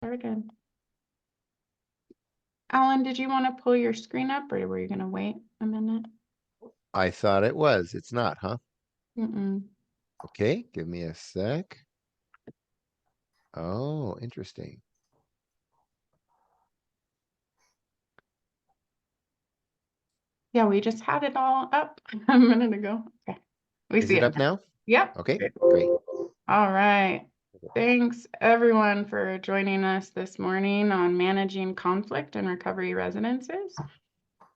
Very good. Alan, did you want to pull your screen up or were you going to wait a minute? I thought it was. It's not, huh? Mm-mm. Okay, give me a sec. Oh, interesting. Yeah, we just had it all up a minute ago. Okay, we Is see it it up now. now? Yep. Okay, Great. great. All right. Thanks everyone for joining us this morning on managing conflict in recovery residences.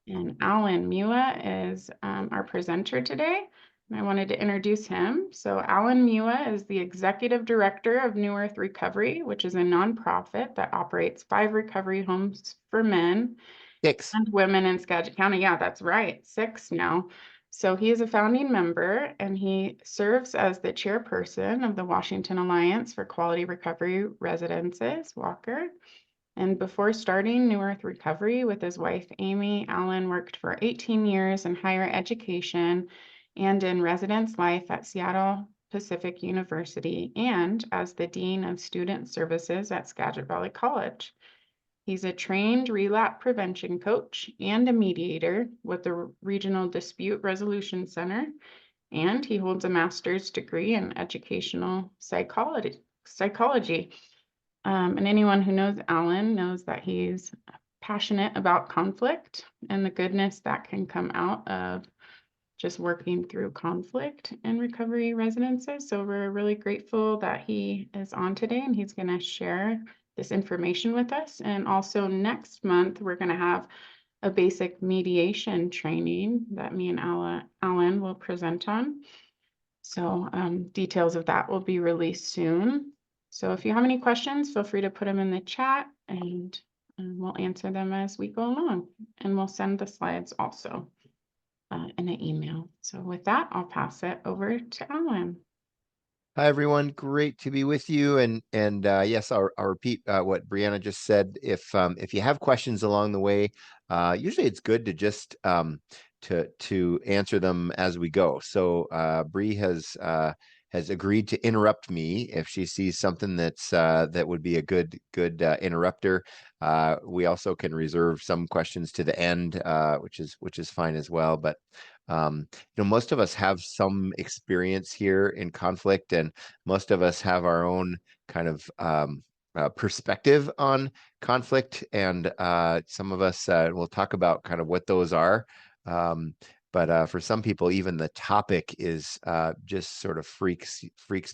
And Alan Mua is our presenter today. And I wanted to introduce him. So Alan Mua is the executive director of New Earth Recovery, which is a nonprofit that operates 5 recovery homes for men 6. and women in Skagit County. Yeah, that's right. 6 now. So he is a founding member and he serves as the chairperson of the Washington Alliance for Quality Recovery Residences, Walker. And before starting New Earth Recovery with his wife, Amy, Alan worked for 18 years in higher education and in residence life at Seattle Pacific University and as the Dean of Student Services at Skagit Valley College. He's a trained relapse prevention coach and a mediator with the Regional Dispute Resolution Center, and he holds a master's degree in educational psychology. And anyone who knows Alan knows that he's passionate about conflict and the goodness that can come out of just working through conflict in recovery residences. So we're really grateful that he is on today and he's going to share this information with us. And also next month, we're going to have a basic mediation training that me and Alan will present on. So details of that will be released soon. So if you have any questions, feel free to put them in the chat and we'll answer them as we go along. And we'll send the slides also in an email. So with that, I'll pass it over to Alan. Hi everyone, great to be with you. And yes, I'll repeat what Brianna just said. If you have questions along the way, usually it's good to just to answer them as we go. So Bree has agreed to interrupt me if she sees something that would be a good interrupter. We also can reserve some questions to the end, which is fine as well. But most of us have some experience here in conflict, and most of us have our own kind of perspective on conflict. And some of us will talk about kind of what those are. Um, but for some people, even the topic is just sort of freaks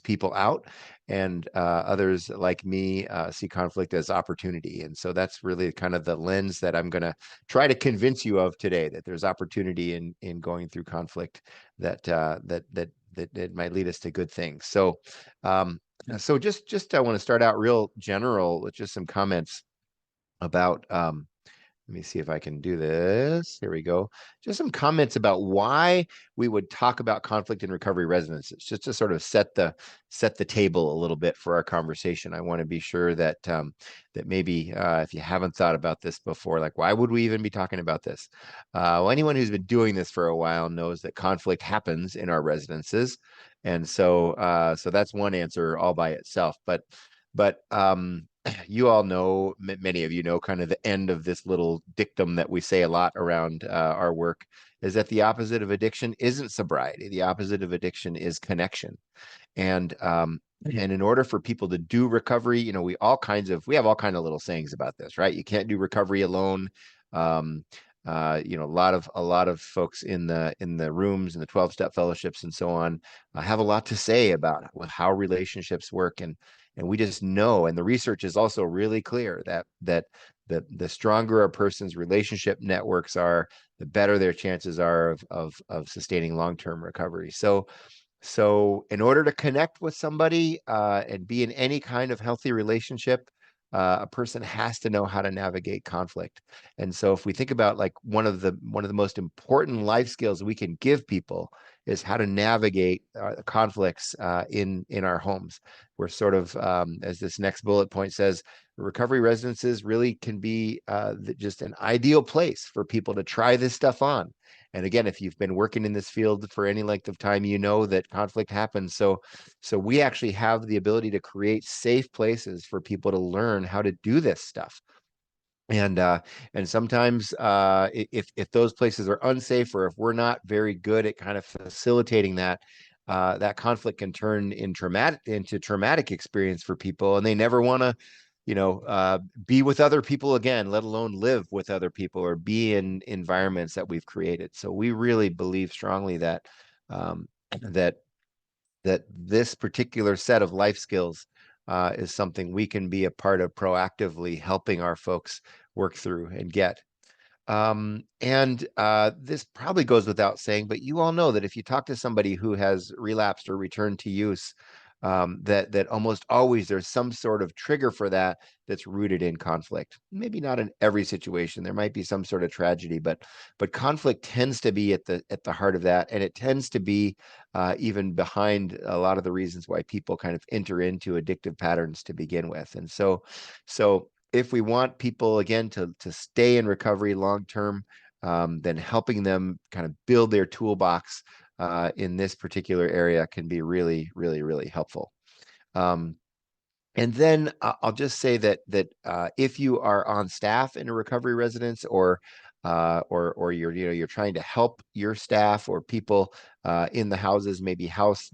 people out, and others like me see conflict as opportunity. And so that's really kind of the lens that I'm going to try to convince you of today, that there's opportunity in going through conflict, that might lead us to good things. So just I want to start out real general with just some comments about let me see if I can do this. Here we go. Just some comments about why we would talk about conflict in recovery residences, just to sort of set the table a little bit for our conversation. I want to be sure that that maybe if you haven't thought about this before, like why would we even be talking about this? Well, anyone who's been doing this for a while knows that conflict happens in our residences, and so that's one answer all by itself. But you all know, many of you know, kind of the end of this little dictum that we say a lot around our work is that the opposite of addiction isn't sobriety. The opposite of addiction is connection. And in order for people to do recovery, we have all kinds of little sayings about this, right? You can't do recovery alone. Um, a lot of folks in the rooms and the 12-step fellowships and so on have a lot to say about how relationships work, and we just know, and the research is also really clear that the stronger a person's relationship networks are, the better their chances are of sustaining long-term recovery. So in order to connect with somebody and be in any kind of healthy relationship, a person has to know how to navigate conflict. And so if we think about like one of the most important life skills we can give people is how to navigate conflicts in our homes. We're sort of, as this next bullet point says, recovery residences really can be just an ideal place for people to try this stuff on And again, if you've been working in this field for any length of time, you know that conflict happens. So we actually have the ability to create safe places for people to learn how to do this stuff. And sometimes if those places are unsafe, or if we're not very good at kind of facilitating that, that conflict can turn into traumatic experience for people, and they never want to, be with other people again, let alone live with other people or be in environments that we've created. So we really believe strongly that um, that that this particular set of life skills is something we can be a part of proactively helping our folks work through and get. And this probably goes without saying, but you all know that if you talk to somebody who has relapsed or returned to use, that almost always there's some sort of trigger for that that's rooted in conflict. Maybe not in every situation. There might be some sort of tragedy, but conflict tends to be at the heart of that, and it tends to be even behind a lot of the reasons why people kind of enter into addictive patterns to begin with. And so if we want people again to stay in recovery long term, then helping them kind of build their toolbox in this particular area can be really, really, really helpful. And then I'll just say that if you are on staff in a recovery residence, or you're trying to help your staff or people in the houses, maybe house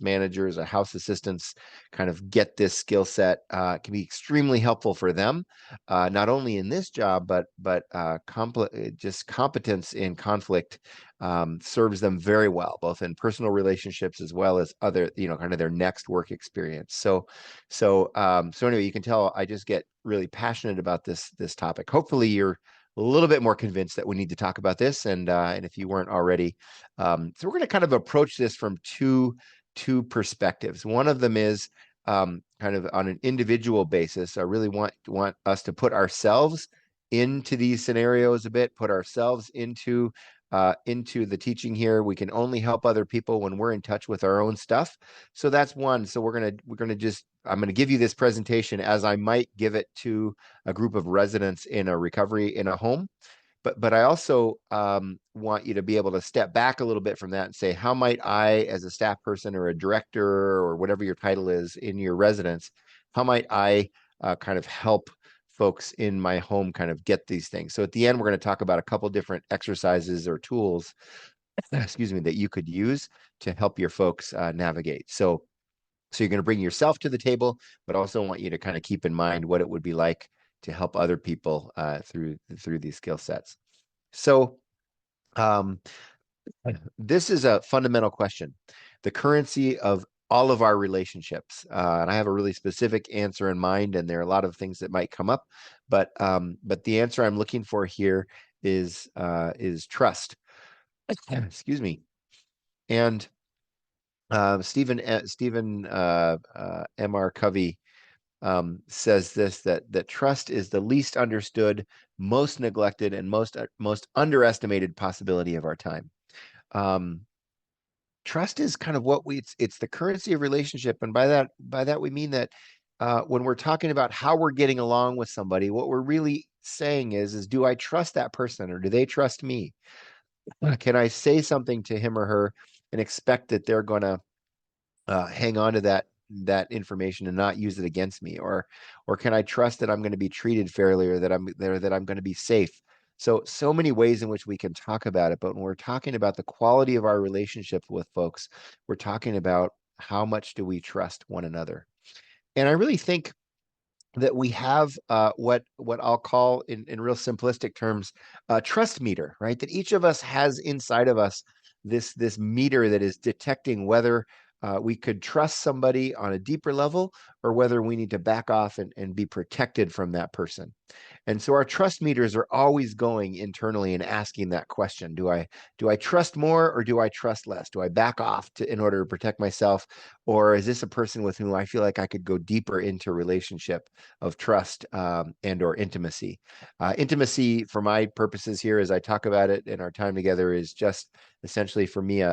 managers or house assistants, kind of get this skill set, can be extremely helpful for them, not only in this job, but just competence in conflict serves them very well, both in personal relationships as well as other, kind of their next work experience. So anyway, you can tell I just get really passionate about this topic. Hopefully you're a little bit more convinced that we need to talk about this, and if you weren't already. So we're going to kind of approach this from two perspectives. One of them is kind of on an individual basis. I really want us to put ourselves into these scenarios a bit, put ourselves into the teaching here. We can only help other people when we're in touch with our own stuff. So that's one. So I'm gonna give you this presentation as I might give it to a group of residents in a recovery in a home. But I also want you to be able to step back a little bit from that and say, how might I, as a staff person or a director or whatever your title is in your residence, how might I kind of help folks in my home kind of get these things? So at the end, we're going to talk about a couple different exercises or tools, excuse me, that you could use to help your folks navigate. So you're going to bring yourself to the table, but also want you to kind of keep in mind what it would be like to help other people through these skill sets. So um, this is a fundamental question. The currency of all of our relationships. And I have a really specific answer in mind, and there are a lot of things that might come up, but the answer I'm looking for here is trust. Excuse me. And Stephen M.R. Covey says this, that trust is the least understood, most neglected, and most underestimated possibility of our time. Trust is kind of it's the currency of relationship, and by that we mean that when we're talking about how we're getting along with somebody, what we're really saying is do I trust that person, or do they trust me? Can I say something to him or her and expect that they're going to hang on to that information and not use it against me, or can I trust that I'm going to be treated fairly, or that I'm going to be safe? So many ways in which we can talk about it, but when we're talking about the quality of our relationship with folks, we're talking about how much do we trust one another. And I really think that we have what I'll call in real simplistic terms a trust meter, right? That each of us has inside of us this meter that is detecting whether we could trust somebody on a deeper level, or whether we need to back off and be protected from that person. And so our trust meters are always going internally and asking that question: do I trust more, or do I trust less? Do I back off in order to protect myself, or is this a person with whom I feel like I could go deeper into a relationship of trust and or intimacy? Intimacy, for my purposes here, as I talk about it in our time together, is just essentially for me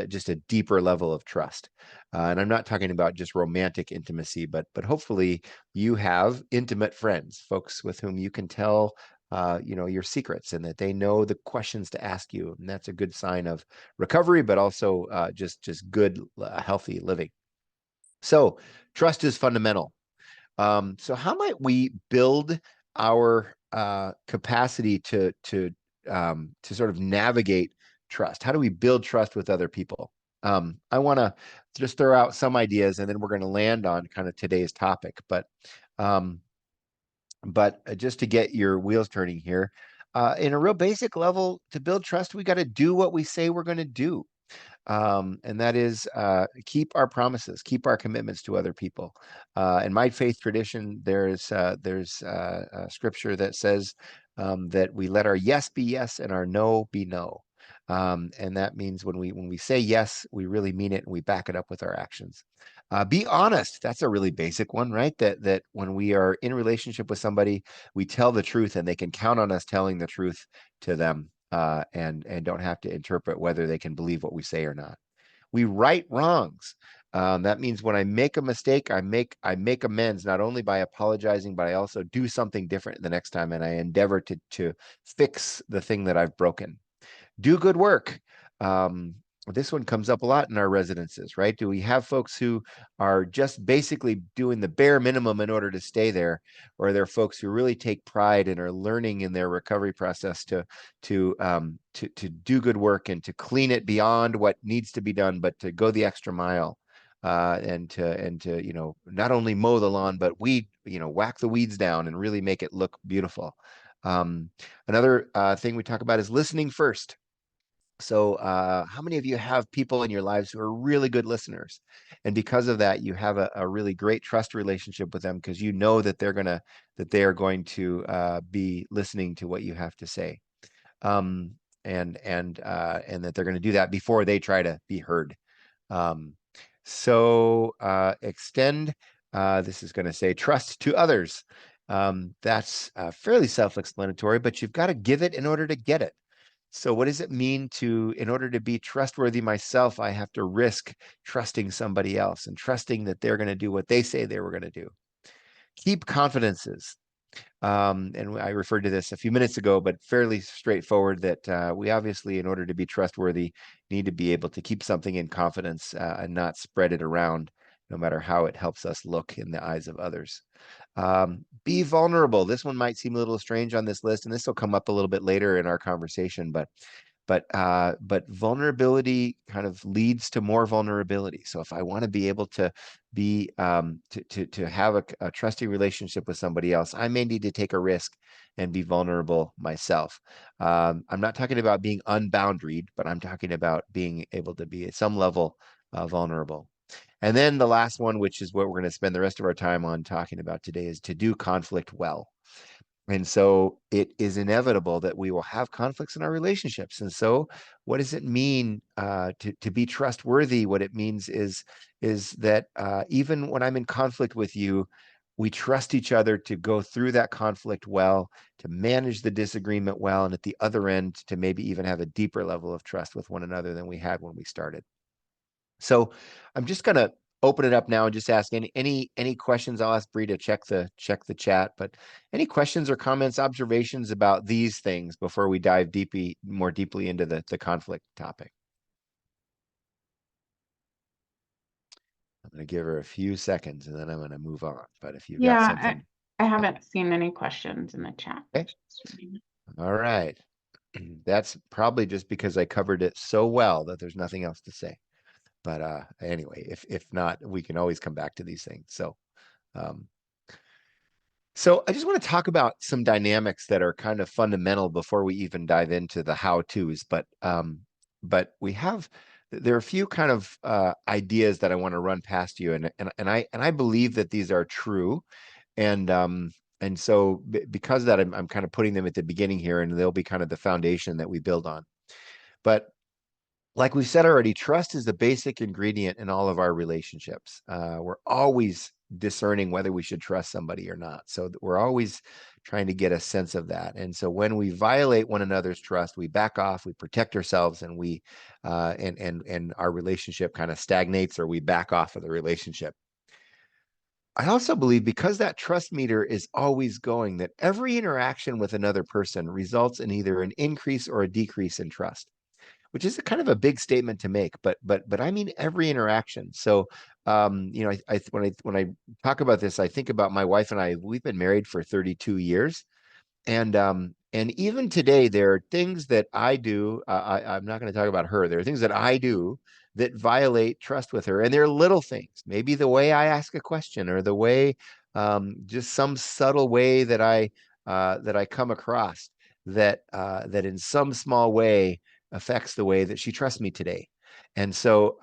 just a deeper level of trust. And I'm not talking about just romantic intimacy, but hopefully you have intimate friends, folks with whom you can tell your secrets, and that they know the questions to ask you. And that's a good sign of recovery, but also just good, healthy living. So trust is fundamental. So how might we build our capacity to sort of navigate trust? How do we build trust with other people? I want to just throw out some ideas, and then we're going to land on kind of today's topic. Um, but just to get your wheels turning here, in a real basic level, to build trust, we got to do what we say we're going to do. And that is keep our promises, keep our commitments to other people. In my faith tradition, there's a scripture that says that we let our yes be yes and our no be no. And that means when we say yes, we really mean it, and we back it up with our actions. Be honest. That's a really basic one, right? That when we are in a relationship with somebody, we tell the truth, and they can count on us telling the truth to them, and don't have to interpret whether they can believe what we say or not. We right wrongs. That means when I make a mistake, I make amends, not only by apologizing, but I also do something different the next time, and I endeavor to fix the thing that I've broken. Do good work. This one comes up a lot in our residences, right? Do we have folks who are just basically doing the bare minimum in order to stay there, or are there folks who really take pride and are learning in their recovery process to do good work and to clean it beyond what needs to be done, but to go the extra mile, and to not only mow the lawn, but whack the weeds down and really make it look beautiful. Another thing we talk about is listening first. So, how many of you have people in your lives who are really good listeners? And because of that, you have a really great trust relationship with them, because you know that they are going to be listening to what you have to say, um, and that they're going to do that before they try to be heard. Um, extend. This is going to say trust to others. That's fairly self-explanatory, but you've got to give it in order to get it. So what does it mean in order to be trustworthy myself, I have to risk trusting somebody else and trusting that they're going to do what they say they were going to do. Keep confidences. And I referred to this a few minutes ago, but fairly straightforward, that we obviously, in order to be trustworthy, need to be able to keep something in confidence, and not spread it around, no matter how it helps us look in the eyes of others. Be vulnerable. This one might seem a little strange on this list, and this will come up a little bit later in our conversation, but vulnerability kind of leads to more vulnerability. So if I want to be able to be to have a trusting relationship with somebody else, I may need to take a risk and be vulnerable myself. I'm not talking about being unboundaried, but I'm talking about being able to be at some level vulnerable. And then the last one, which is what we're going to spend the rest of our time on talking about today, is to do conflict well. And so it is inevitable that we will have conflicts in our relationships. And so what does it mean to be trustworthy? What it means is that even when I'm in conflict with you, we trust each other to go through that conflict well, to manage the disagreement well, and at the other end, to maybe even have a deeper level of trust with one another than we had when we started. So I'm just going to open it up now and just ask any questions. I'll ask Bree to check the chat, but any questions or comments, observations about these things before we dive more deeply into the conflict topic. I'm going to give her a few seconds and then I'm going to move on. But if you've got something. I haven't seen any questions in the chat. Okay. All right. That's probably just because I covered it so well that there's nothing else to say. But anyway, if not, we can always come back to these things. So I just want to talk about some dynamics that are kind of fundamental before we even dive into the how-tos. But there are a few kind of ideas that I want to run past you, and I believe that these are true, and so because of that, I'm kind of putting them at the beginning here, and they'll be kind of the foundation that we build on. But like we said already, trust is the basic ingredient in all of our relationships. We're always discerning whether we should trust somebody or not. So we're always trying to get a sense of that. And so when we violate one another's trust, we back off, we protect ourselves, and and our relationship kind of stagnates, or we back off of the relationship. I also believe because that trust meter is always going, that every interaction with another person results in either an increase or a decrease in trust, which is a kind of a big statement to make, but I mean every interaction. So, you know, when I talk about this, I think about my wife and I. We've been married for 32 years, and even today, there are things that I do. I'm not going to talk about her. There are things that I do that violate trust with her, and they're little things. Maybe the way I ask a question, or the way, just some subtle way that I come across that in some small way affects the way that she trusts me today. And so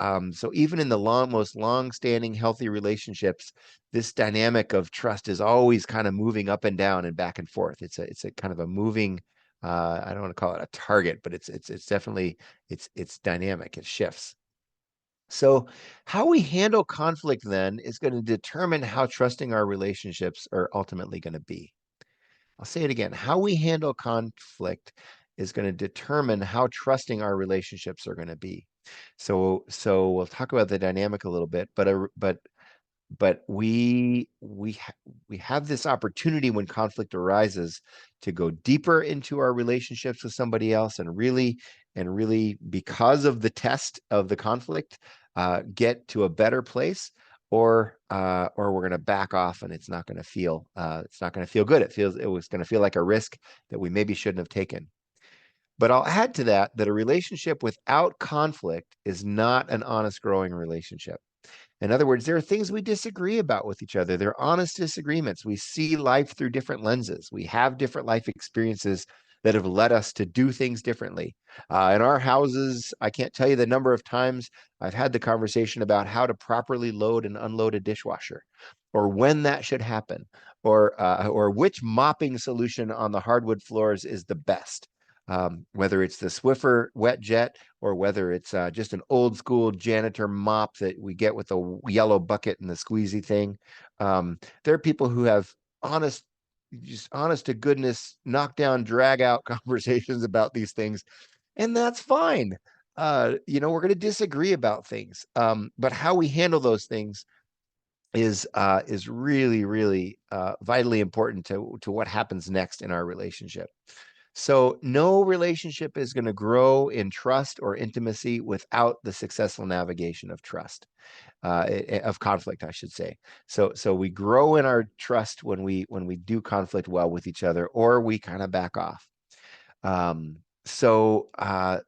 even in the most long-standing healthy relationships, this dynamic of trust is always kind of moving up and down and back and forth. It's a kind of a moving, I don't want to call it a target, but it's definitely it's dynamic. It shifts. So how we handle conflict then is going to determine how trusting our relationships are ultimately going to be. I'll say it again. How we handle conflict is going to determine how trusting our relationships are going to be. So we'll talk about the dynamic a little bit, but we have this opportunity when conflict arises to go deeper into our relationships with somebody else, and really because of the test of the conflict, get to a better place, or we're going to back off, and it's not going to feel good. It was going to feel like a risk that we maybe shouldn't have taken. But I'll add to that a relationship without conflict is not an honest growing relationship. In other words, there are things we disagree about with each other. They're honest disagreements. We see life through different lenses. We have different life experiences that have led us to do things differently. In our houses, I can't tell you the number of times I've had the conversation about how to properly load and unload a dishwasher, or when that should happen, or which mopping solution on the hardwood floors is the best. Whether it's the Swiffer wet jet, or whether it's just an old school janitor mop that we get with the yellow bucket and the squeezy thing. There are people who have honest, just honest to goodness, knockdown, drag out conversations about these things, and that's fine. We're going to disagree about things, but how we handle those things is really, really vitally important to what happens next in our relationship. So no relationship is going to grow in trust or intimacy without the successful navigation of trust, of conflict, I should say. So we grow in our trust when we do conflict well with each other, or we kind of back off.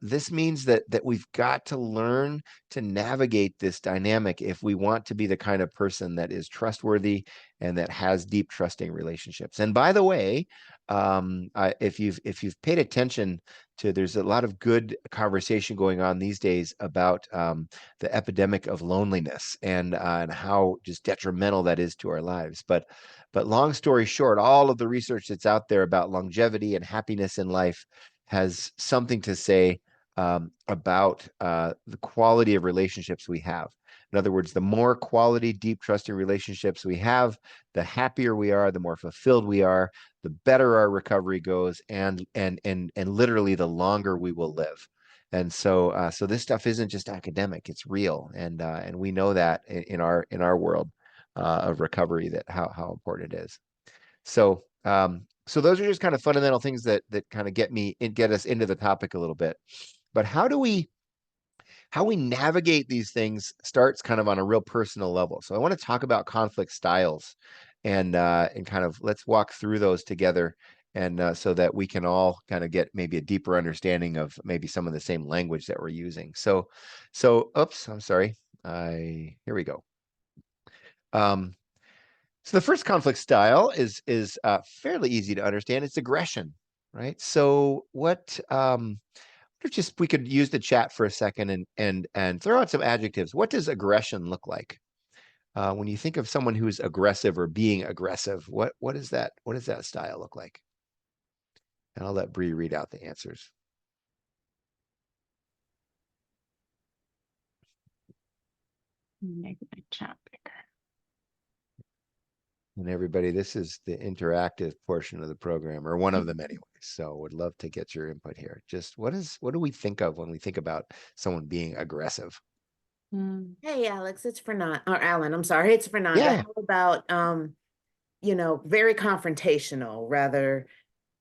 This means that we've got to learn to navigate this dynamic if we want to be the kind of person that is trustworthy and that has deep trusting relationships. And by the way, if you've paid attention to, there's a lot of good conversation going on these days about the epidemic of loneliness, and how just detrimental that is to our lives. But long story short, all of the research that's out there about longevity and happiness in life has something to say about the quality of relationships we have. In other words, the more quality, deep, trusting relationships we have, the happier we are, the more fulfilled we are, the better our recovery goes, and literally the longer we will live. And so this stuff isn't just academic; it's real, and we know that in our world of recovery, that how important it is. So those are just kind of fundamental things that kind of get us into the topic a little bit. But how we navigate these things starts kind of on a real personal level. So I want to talk about conflict styles, and kind of let's walk through those together, and so that we can all kind of get maybe a deeper understanding of maybe some of the same language that we're using. Oops, I'm sorry. Here we go. So the first conflict style is fairly easy to understand. It's aggression, right? So if just we could use the chat for a second and throw out some adjectives. What does aggression look like? When you think of someone who's aggressive or being aggressive, what is that? What does that style look like? And I'll let Bree read out the answers. Make my chat bigger. And everybody, this is the interactive portion of the program, or one of them anyways. So would love to get your input here. Just what do we think of when we think about someone being aggressive? Mm. Hey, Alex, it's Fernand, or Alan, I'm sorry, it's Fernanda. Yeah. How about, very confrontational, rather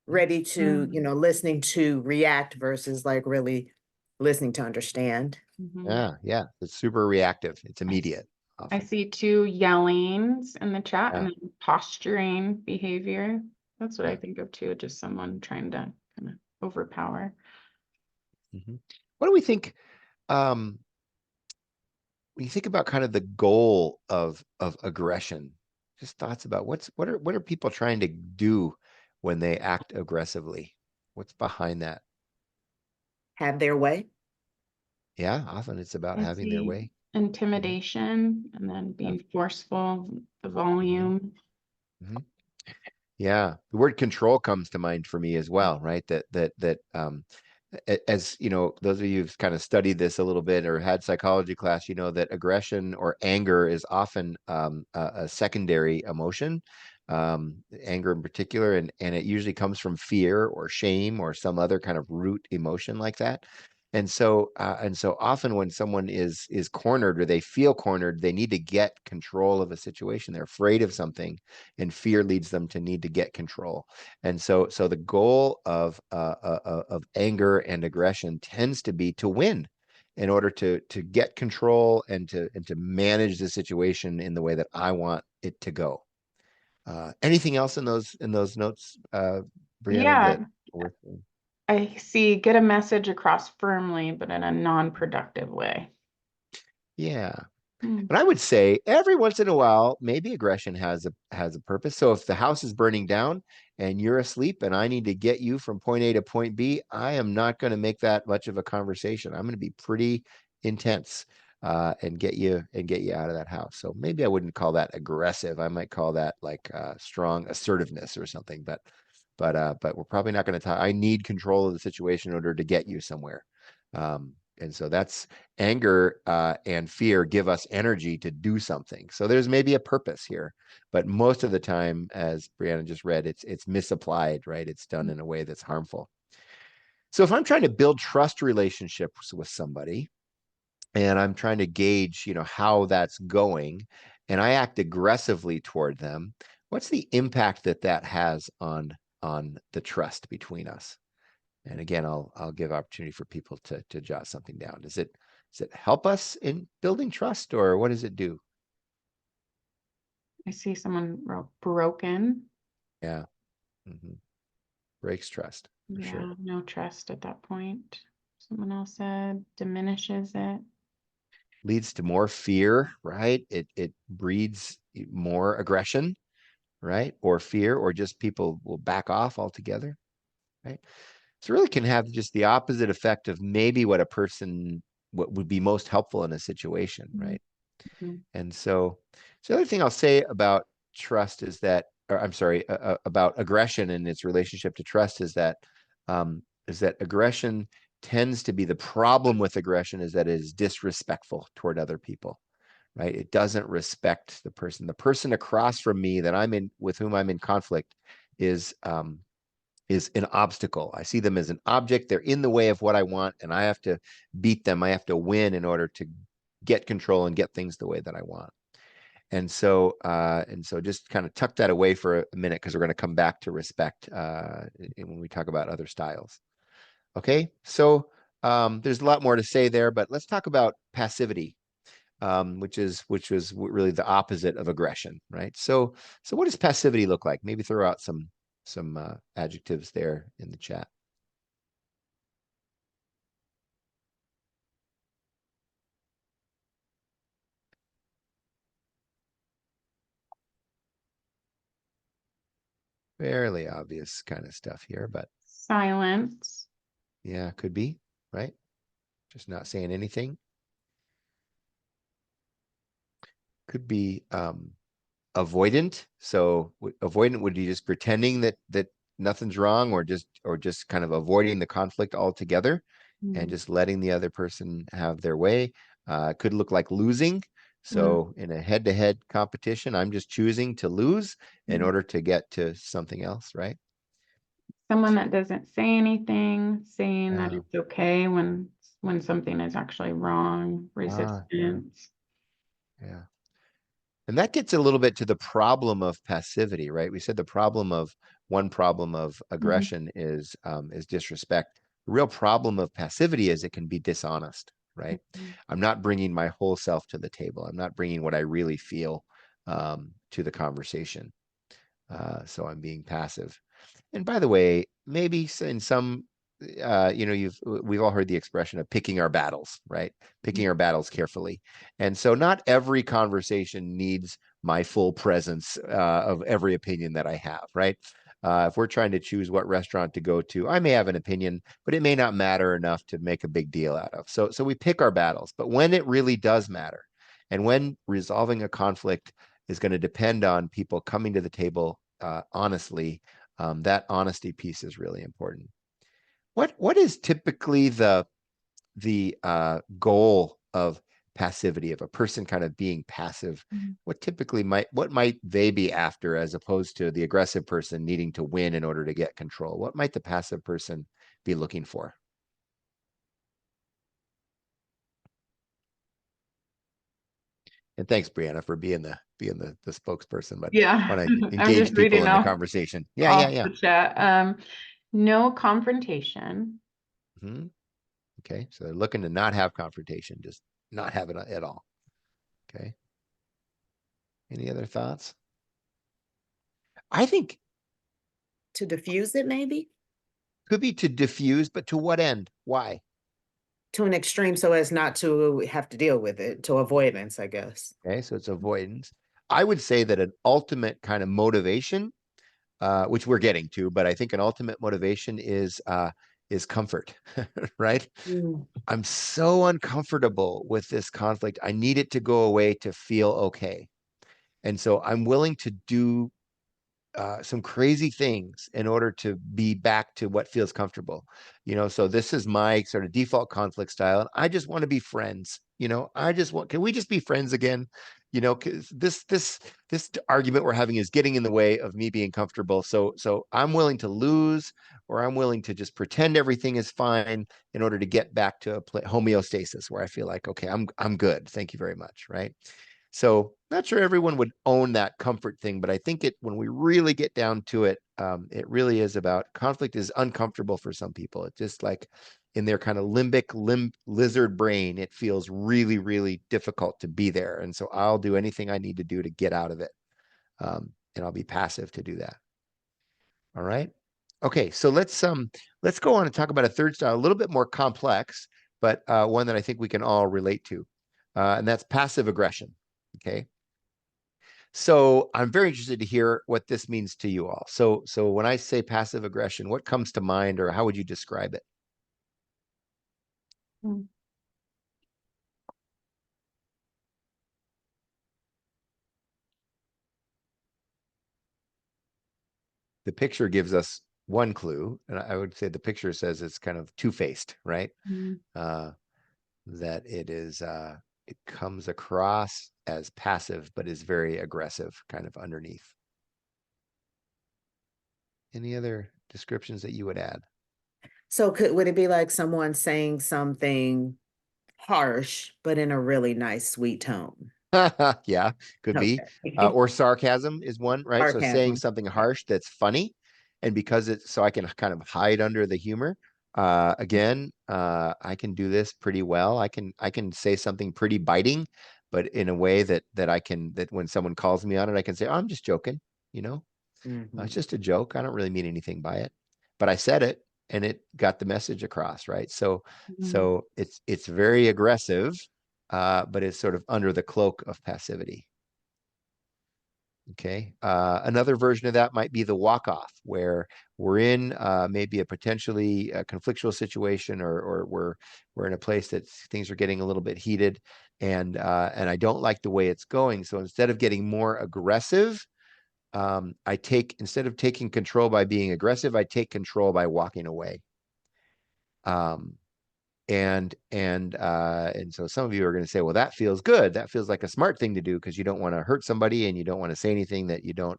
ready to, Mm. listening to react versus like really listening to understand? Mhm. Yeah. Yeah. It's super reactive. It's I s- immediate I often. see two yellings in the chat and Yeah. then posturing behavior. That's what I Yeah. think of too, just someone trying to kind of overpower. Mhm. What do we think? Um, when you think about kind of the goal of aggression, just thoughts about what are people trying to do when they act aggressively? What's behind that? Have their way? Yeah, often it's about I having their see way. Mhm, intimidation and then yeah, being forceful, the mhm, volume. mhm. Yeah, the word control comes to mind for me as well, right? As you know, those of you who've kind of studied this a little bit or had psychology class, you know that aggression or anger is often a secondary emotion, anger in particular, and it usually comes from fear or shame or some other kind of root emotion like that. And so often when someone is cornered or they feel cornered, they need to get control of a situation. They're afraid of something, and fear leads them to need to get control. And so the goal of anger and aggression tends to be to win in order to get control and to manage the situation in the way that I want it to go. Anything else in those notes, Brianna, that Yeah, worth? I see get a message across firmly, but in a non-productive way. Yeah. Hmm. But I would say every once in a while, maybe aggression has a purpose. So if the house is burning down and you're asleep and I need to get you from point A to point B, I am not going to make that much of a conversation. I'm going to be pretty intense and get you out of that house. So maybe I wouldn't call that aggressive. I might call that like strong assertiveness or something. But we're probably not going to talk. I need control of the situation in order to get you somewhere. And so that's anger and fear give us energy to do something. So there's maybe a purpose here, but most of the time, as Brianna just read, it's misapplied, right? It's done in a way that's harmful. So if I'm trying to build trust relationships with somebody and I'm trying to gauge, how that's going, and I act aggressively toward them, what's the impact that that has on the trust between us? And again, I'll give opportunity for people to jot something down. Does it help us in building trust, or what does it do? I see someone wrote broken. Yeah. Mhm. Breaks trust for sure. Yeah, no trust at that point. Someone else said diminishes it. Leads to more fear, right? It breeds more aggression, right? Or fear, or just people will back off altogether, right? So it really can have just the opposite effect of maybe what would be most helpful in a situation, right? Mhm. And so the other thing I'll say about trust is that, or I'm sorry, about aggression and its relationship to trust is that aggression tends to be the problem with aggression is that it is disrespectful toward other people, right? It doesn't respect the person. The person across from me that with whom I'm in conflict is an obstacle. I see them as an object. They're in the way of what I want, and I have to beat them. I have to win in order to get control and get things the way that I want. And so just kind of tuck that away for a minute because we're going to come back to respect when we talk about other styles. Okay, so there's a lot more to say there, but let's talk about passivity, which was really the opposite of aggression, right? So what does passivity look like? Maybe throw out some adjectives there in the chat. Fairly obvious kind of stuff here, but Silence. yeah, could be, right? Just not saying anything. Could be avoidant. So avoidant would be just pretending that nothing's wrong, or just kind of avoiding the conflict altogether and Mm. just letting the other person have their way. Could look like losing. Mm. So in a head-to-head competition, I'm just choosing to lose in Mm. order to get to something else, right? Someone that doesn't say anything, saying that Uh, it's okay when when something is actually wrong, resistance. Yeah. And that gets a little bit to the problem of passivity, right? We said one problem of aggression is disrespect. The real problem of passivity is it can be dishonest, right? I'm not bringing my whole self to the table. I'm not bringing what I really feel to the conversation. So I'm being passive. And by the way, maybe in some, we've all heard the expression of picking our battles, right? Picking our battles carefully. And so not every conversation needs my full presence of every opinion that I have, right? If we're trying to choose what restaurant to go to, I may have an opinion, but it may not matter enough to make a big deal out of. So we pick our battles. But when it really does matter, and when resolving a conflict is going to depend on people coming to the table honestly, that honesty piece is really important. What is typically the goal of passivity, of a person kind of being passive? What might they be after, as opposed to the aggressive person needing to win in order to get control? What might the passive person be looking for? And thanks, Brianna, for being the spokesperson, but Yeah, want to I'm engage just people reading in the off conversation. Yeah. the chat. No confrontation. Okay, so they're looking to not have confrontation, just not have it at all. Okay. Any other thoughts? I think To diffuse it, maybe could be to diffuse, but to what end? Why? to an extreme so as not to have to deal with it, to avoidance, I guess. Okay, so it's avoidance. I would say that an ultimate kind of motivation, which we're getting to, but I think an ultimate motivation is comfort, right? I'm so uncomfortable with this conflict. I need it to go away to feel okay. And so I'm willing to do some crazy things in order to be back to what feels comfortable. So this is my sort of default conflict style. And I just want to be friends. Can we just be friends again? Because this argument we're having is getting in the way of me being comfortable. So I'm willing to lose, or I'm willing to just pretend everything is fine in order to get back to a homeostasis where I feel like, okay, I'm good. Thank you very much. Right. So not sure everyone would own that comfort thing, but I think when we really get down to it, it really is about conflict is uncomfortable for some people. It's just like in their kind of lizard brain, it feels really, really difficult to be there. And so I'll do anything I need to do to get out of it. And I'll be passive to do that. All right. Okay, so let's go on and talk about a third style, a little bit more complex, but one that I think we can all relate to. And that's passive aggression. Okay. So I'm very interested to hear what this means to you all. So when I say passive aggression, what comes to mind, or how would you describe it? The picture gives us one clue, and I would say the picture says it's kind of two-faced, right? That it comes across as passive, but is very aggressive kind of underneath. Any other descriptions that you would add? So would it be like someone saying something harsh, but in a really nice, sweet tone? Yeah, could be. Okay. Or sarcasm is one, right? So saying Sarcasm. something harsh that's funny, and because so I can kind of hide under the humor. Again, I can do this pretty well. I can say something pretty biting, but in a way that when someone calls me on it, I can say, "Oh, I'm just joking," It's just a joke. I don't really mean anything by it, but I said it and it got the message across, right? So it's very aggressive, but it's sort of under the cloak of passivity. Okay. Another version of that might be the walk-off, where we're in maybe a potentially conflictual situation, or we're in a place that things are getting a little bit heated, and I don't like the way it's going. So instead of getting more aggressive, instead of taking control by being aggressive, I take control by walking away. And so some of you are going to say, well, that feels good. That feels like a smart thing to do, because you don't want to hurt somebody and you don't want to say anything that you don't,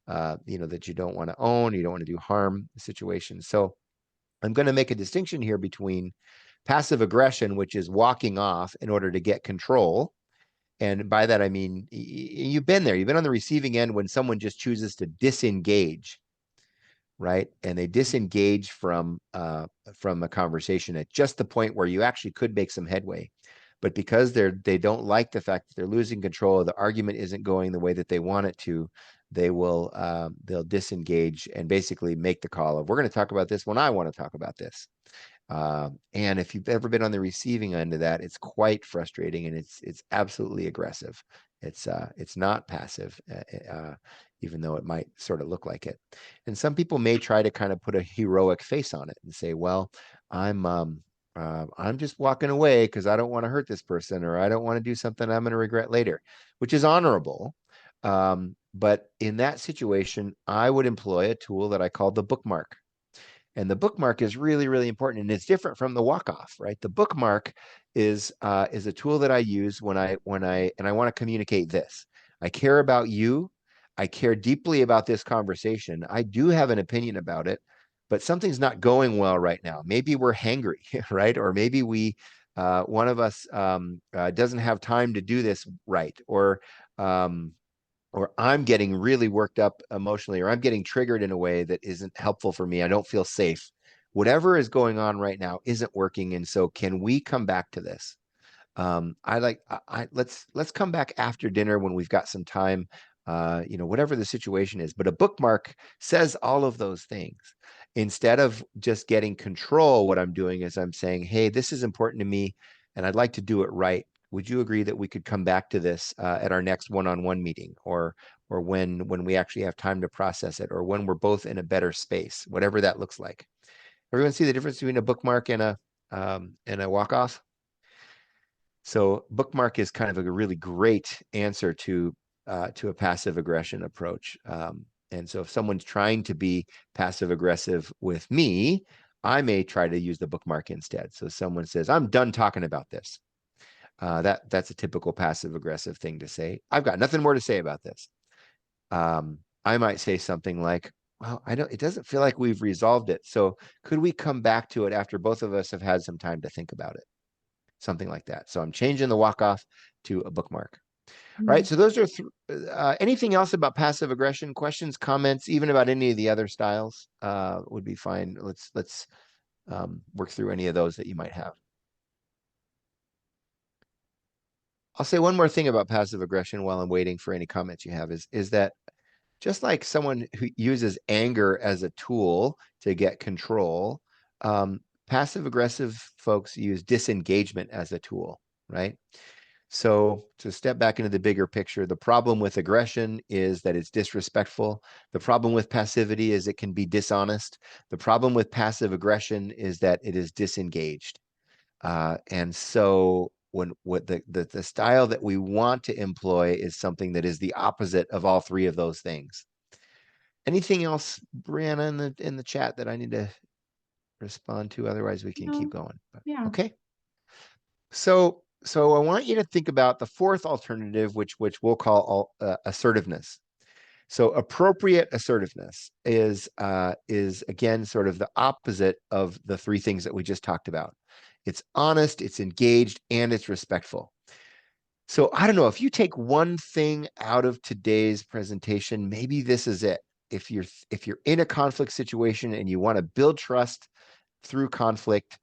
that you don't want to own. You don't want to do harm the situation. So I'm going to make a distinction here between passive aggression, which is walking off in order to get control. And by that, I mean, you've been there. You've been on the receiving end when someone just chooses to disengage, right? And they disengage from a conversation at just the point where you actually could make some headway. But because they don't like the fact that they're losing control, the argument isn't going the way that they want it to, they'll disengage and basically make the call of, we're going to talk about this when I want to talk about this. And if you've ever been on the receiving end of that, it's quite frustrating, and it's absolutely aggressive. It's not passive, even though it might sort of look like it. And some people may try to kind of put a heroic face on it and say, well, I'm just walking away because I don't want to hurt this person, or I don't want to do something I'm going to regret later, which is honorable. But in that situation, I would employ a tool that I call the bookmark. And the bookmark is really, really important, and it's different from the walk-off, right? The bookmark is a tool that I use when I want to communicate this. I care about you. I care deeply about this conversation. I do have an opinion about it, but something's not going well right now. Maybe we're hangry, right? Or maybe one of us doesn't have time to do this right, or I'm getting really worked up emotionally, or I'm getting triggered in a way that isn't helpful for me. I don't feel safe. Whatever is going on right now isn't working. And so can we come back to this? Let's come back after dinner when we've got some time, whatever the situation is. But a bookmark says all of those things. Instead of just getting control, what I'm doing is I'm saying, hey, this is important to me, and I'd like to do it right. Would you agree that we could come back to this at our next one-on-one meeting, or when we actually have time to process it, or when we're both in a better space, whatever that looks like? Everyone see the difference between a bookmark and a walk-off? So bookmark is kind of a really great answer to a passive aggression approach. And so if someone's trying to be passive aggressive with me, I may try to use the bookmark instead. So someone says, I'm done talking about this. That's a typical passive aggressive thing to say. I've got nothing more to say about this. I might say something like, well, it doesn't feel like we've resolved it. So could we come back to it after both of us have had some time to think about it? Something like that. So I'm changing the walk-off to a bookmark. Right. So those are anything else about passive aggression? Questions, comments, even about any of the other styles would be fine. Let's work through any of those that you might have. I'll say one more thing about passive aggression while I'm waiting for any comments you have is that just like someone who uses anger as a tool to get control, passive aggressive folks use disengagement as a tool, right? So to step back into the bigger picture, the problem with aggression is that it's disrespectful. The problem with passivity is it can be dishonest. The problem with passive aggression is that it is disengaged. And so what the style that we want to employ is something that is the opposite of all three of those things. Anything else, Brianna, in the chat that I need to respond to? Otherwise, we can keep going. Yeah. Okay. So I want you to think about the fourth alternative, which we'll call assertiveness. So appropriate assertiveness is again sort of the opposite of the three things that we just talked about. It's honest, it's engaged, and it's respectful. So I don't know, if you take one thing out of today's presentation, maybe this is it. If you're in a conflict situation and you want to build trust through conflict,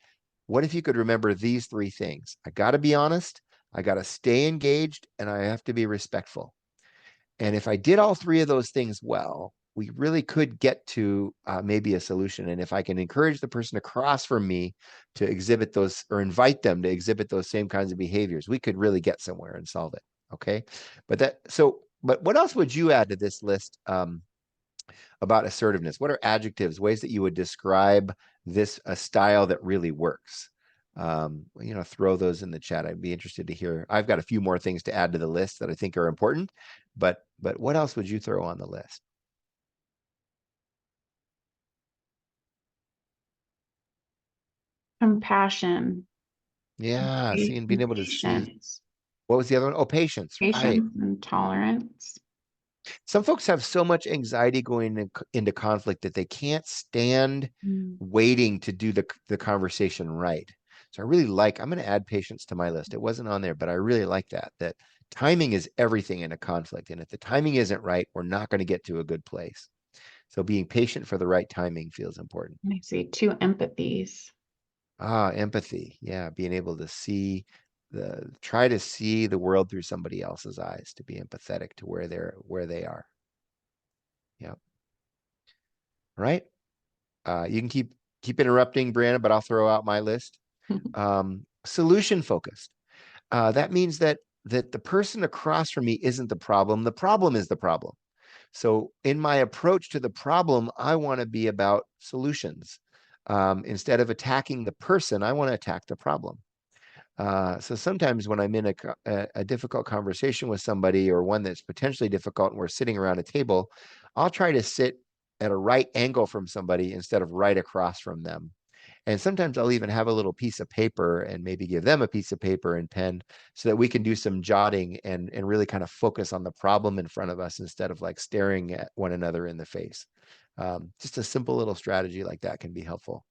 what if you could remember these three things? I got to be honest, I got to stay engaged, and I have to be respectful. And if I did all three of those things well, we really could get to maybe a solution. And if I can encourage the person across from me to exhibit those, or invite them to exhibit those same kinds of behaviors, we could really get somewhere and solve it. Okay. But what else would you add to this list about assertiveness? What are adjectives, ways that you would describe a style that really works? Throw those in the chat. I'd be interested to hear. I've got a few more things to add to the list that I think are important, but what else would you throw on the list? Compassion. Yeah, seeing, being able to see. Patience. What was the other one? Oh, patience. Right. Patience and tolerance. Some folks have so much anxiety going into conflict that they can't stand waiting to do the conversation right. So I really like, I'm going to add patience to my list. It wasn't on there, but I really like that timing is everything in a conflict. And if the timing isn't right, we're not going to get to a good place. So being patient for the right timing feels important. I see 2 empathies. Empathy. Yeah. Being able to try to see the world through somebody else's eyes, to be empathetic to where they are. Yeah. Right. You can keep interrupting, Brianna, but I'll throw out my list. Solution focused. That means that the person across from me isn't the problem. The problem is the problem. So in my approach to the problem, I want to be about solutions. Instead of attacking the person, I want to attack the problem. So sometimes when I'm in a difficult conversation with somebody, or one that's potentially difficult, and we're sitting around a table, I'll try to sit at a right angle from somebody instead of right across from them. And sometimes I'll even have a little piece of paper and maybe give them a piece of paper and pen so that we can do some jotting and really kind of focus on the problem in front of us instead of like staring at one another in the face. Just a simple little strategy like that can be helpful.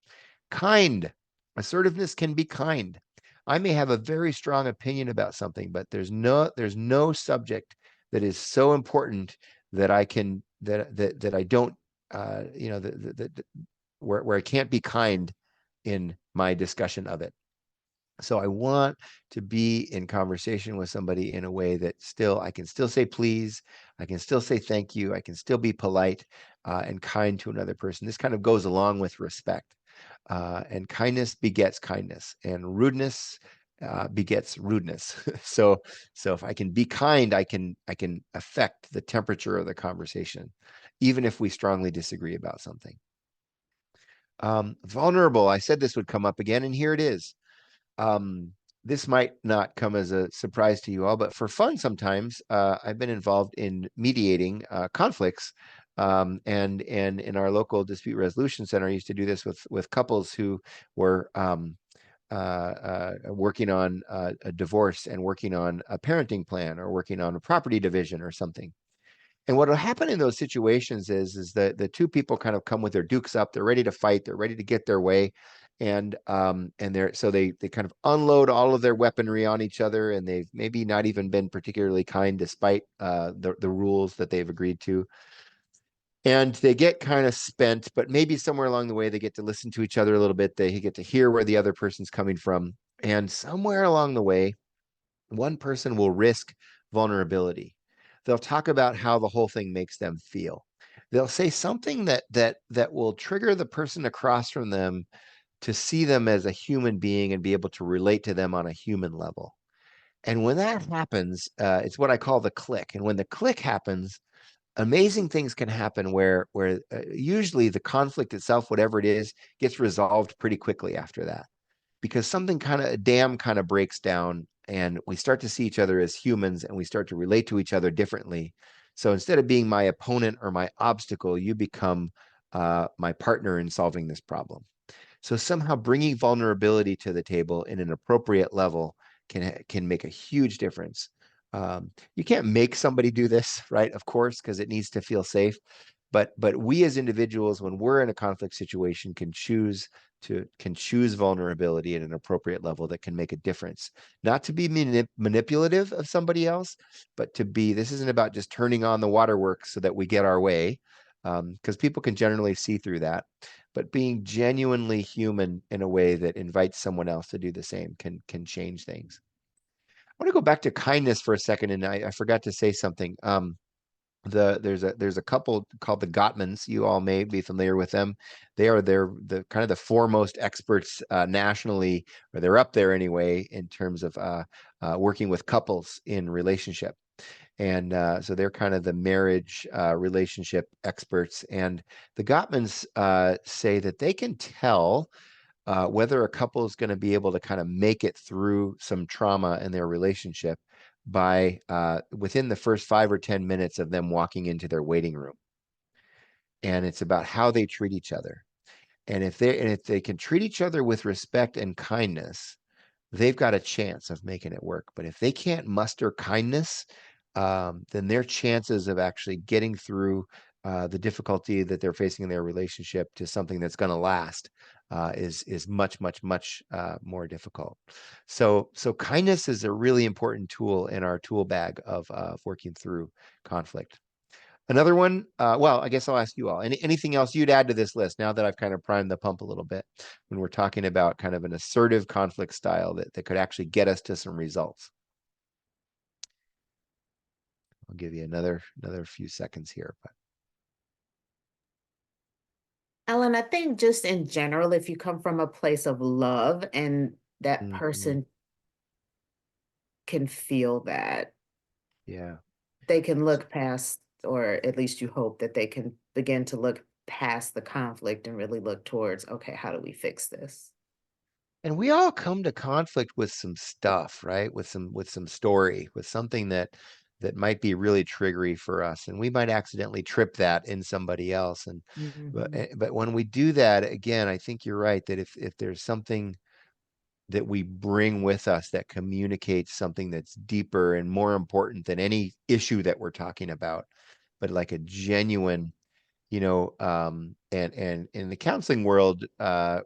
Kind. Assertiveness can be kind. I may have a very strong opinion about something, but there's no subject that is so important that I can that I don't where I can't be kind in my discussion of it. So I want to be in conversation with somebody in a way that I can still say please, I can still say thank you, I can still be polite and kind to another person. This kind of goes along with respect. And kindness begets kindness, and rudeness begets rudeness. So if I can be kind, I can affect the temperature of the conversation, even if we strongly disagree about something. Vulnerable. I said this would come up again, and here it is. This might not come as a surprise to you all, but for fun, sometimes I've been involved in mediating conflicts. And in our local dispute resolution center, I used to do this with couples who were working on a divorce and working on a parenting plan or working on a property division or something. And what will happen in those situations is that the two people kind of come with their dukes up. They're ready to fight. They're ready to get their way. And they kind of unload all of their weaponry on each other, and they've maybe not even been particularly kind despite the rules that they've agreed to. And they get kind of spent, but maybe somewhere along the way, they get to listen to each other a little bit. They get to hear where the other person's coming from. And somewhere along the way, one person will risk vulnerability. They'll talk about how the whole thing makes them feel. They'll say something that will trigger the person across from them to see them as a human being and be able to relate to them on a human level. And when that happens, it's what I call the click. And when the click happens, amazing things can happen where usually the conflict itself, whatever it is, gets resolved pretty quickly after that, because something a dam kind of breaks down, and we start to see each other as humans, and we start to relate to each other differently. So instead of being my opponent or my obstacle, you become my partner in solving this problem. So somehow bringing vulnerability to the table in an appropriate level can make a huge difference. You can't make somebody do this, right? Of course, because it needs to feel safe. But we as individuals, when we're in a conflict situation, can choose vulnerability at an appropriate level that can make a difference. Not to be manipulative of somebody else, but this isn't about just turning on the waterworks so that we get our way, because people can generally see through that. But being genuinely human in a way that invites someone else to do the same can change things. I want to go back to kindness for a second, and I forgot to say something. There's a couple called the Gottmans. You all may be familiar with them. They're the kind of the foremost experts nationally, or they're up there anyway, in terms of working with couples in relationship. And so they're kind of the marriage relationship experts. And the Gottmans say that they can tell whether a couple is going to be able to kind of make it through some trauma in their relationship by within the first 5 or 10 minutes of them walking into their waiting room. And it's about how they treat each other. And if they can treat each other with respect and kindness, they've got a chance of making it work. But if they can't muster kindness, then their chances of actually getting through the difficulty that they're facing in their relationship to something that's going to last is much more difficult. So kindness is a really important tool in our tool bag of working through conflict. Another one, well, I guess I'll ask you all. Anything else you'd add to this list now that I've kind of primed the pump a little bit when we're talking about kind of an assertive conflict style that could actually get us to some results? I'll give you another few seconds here. But Ellen, I think just in general, if you come from a place of love and that Mhm. person can feel that, Yeah. they can look past, or at least you hope that they can begin to look past the conflict and really look towards, okay, how do we fix this? And we all come to conflict with some stuff, right? With some story, with something that might be really triggery for us, and we might accidentally trip that in somebody else. And Mhm. but when we do that, again, I think you're right that if there's something that we bring with us that communicates something that's deeper and more important than any issue that we're talking about, but like a genuine, and in the counseling world,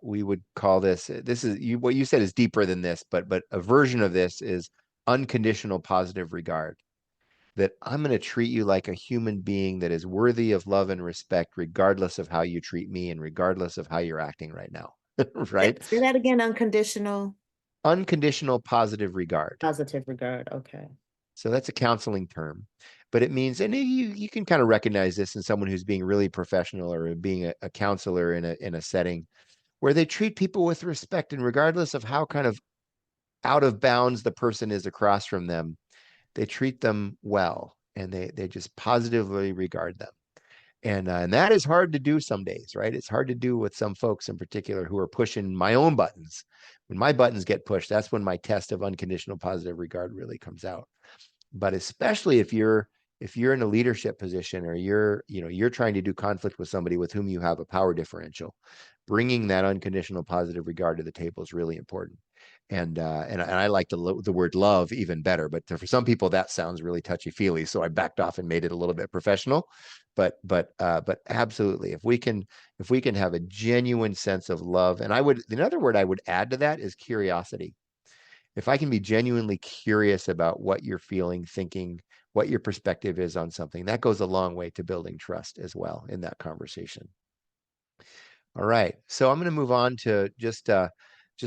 we would call this what you said is deeper than this, but a version of this is unconditional positive regard, that I'm going to treat you like a human being that is worthy of love and respect, regardless of how you treat me and regardless of how you're acting right now. Right? Say that again, unconditional Unconditional positive regard. positive regard. Okay. So that's a counseling term, but it means, and you can kind of recognize this in someone who's being really professional or being a counselor in a setting where they treat people with respect, and regardless of how kind of out of bounds the person is across from them, they treat them well, and they just positively regard them. And that is hard to do some days, right? It's hard to do with some folks in particular who are pushing my own buttons. When my buttons get pushed, that's when my test of unconditional positive regard really comes out. But especially if you're in a leadership position, or you're trying to do conflict with somebody with whom you have a power differential, bringing that unconditional positive regard to the table is really important. And I like the word love even better, but for some people that sounds really touchy feely, so I backed off and made it a little bit professional. But absolutely, if we can have a genuine sense of love, and another word I would add to that is curiosity. If I can be genuinely curious about what you're feeling, thinking, what your perspective is on something, that goes a long way to building trust as well in that conversation. All right, so I'm going to move on to just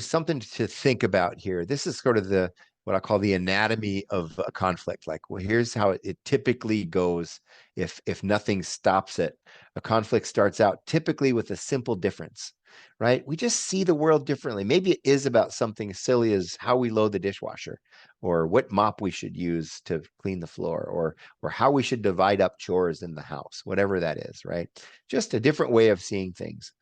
something to think about here. This is sort of what I call the anatomy of a conflict. Like, well, here's how it typically goes if nothing stops it. A conflict starts out typically with a simple difference, right? We just see the world differently. Maybe it is about something silly as how we load the dishwasher, or what mop we should use to clean the floor, or how we should divide up chores in the house, whatever that is, right? Just a different way of seeing things.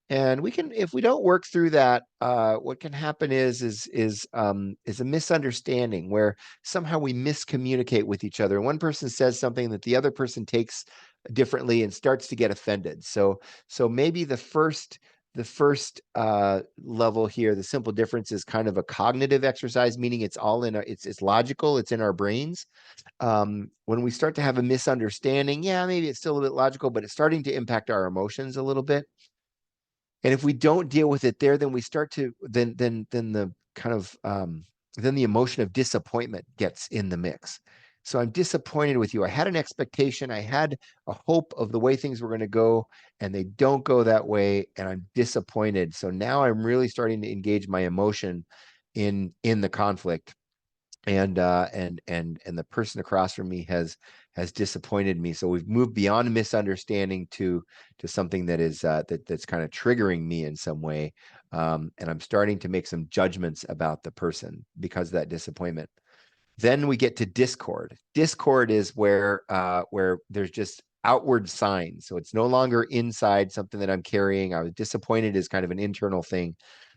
And we can, if we don't work through that, what can happen is a misunderstanding where somehow we miscommunicate with each other. One person says something that the other person takes differently and starts to get offended. So maybe the first level here, the simple difference, is kind of a cognitive exercise, meaning it's all it's logical, it's in our brains. When we start to have a misunderstanding, yeah, maybe it's still a bit logical, but it's starting to impact our emotions a little bit. And if we don't deal with it there, then we start to then the kind of then the emotion of disappointment gets in the mix. So I'm disappointed with you. I had an expectation, I had a hope of the way things were going to go, and they don't go that way, and I'm disappointed. So now I'm really starting to engage my emotion in the conflict, and the person across from me has disappointed me. So we've moved beyond misunderstanding to something that is that's kind of triggering me in some way, and I'm starting to make some judgments about the person because of that disappointment. Then we get to discord. Discord is where there's just outward signs. So it's no longer inside something that I'm carrying. I was disappointed is kind of an internal thing,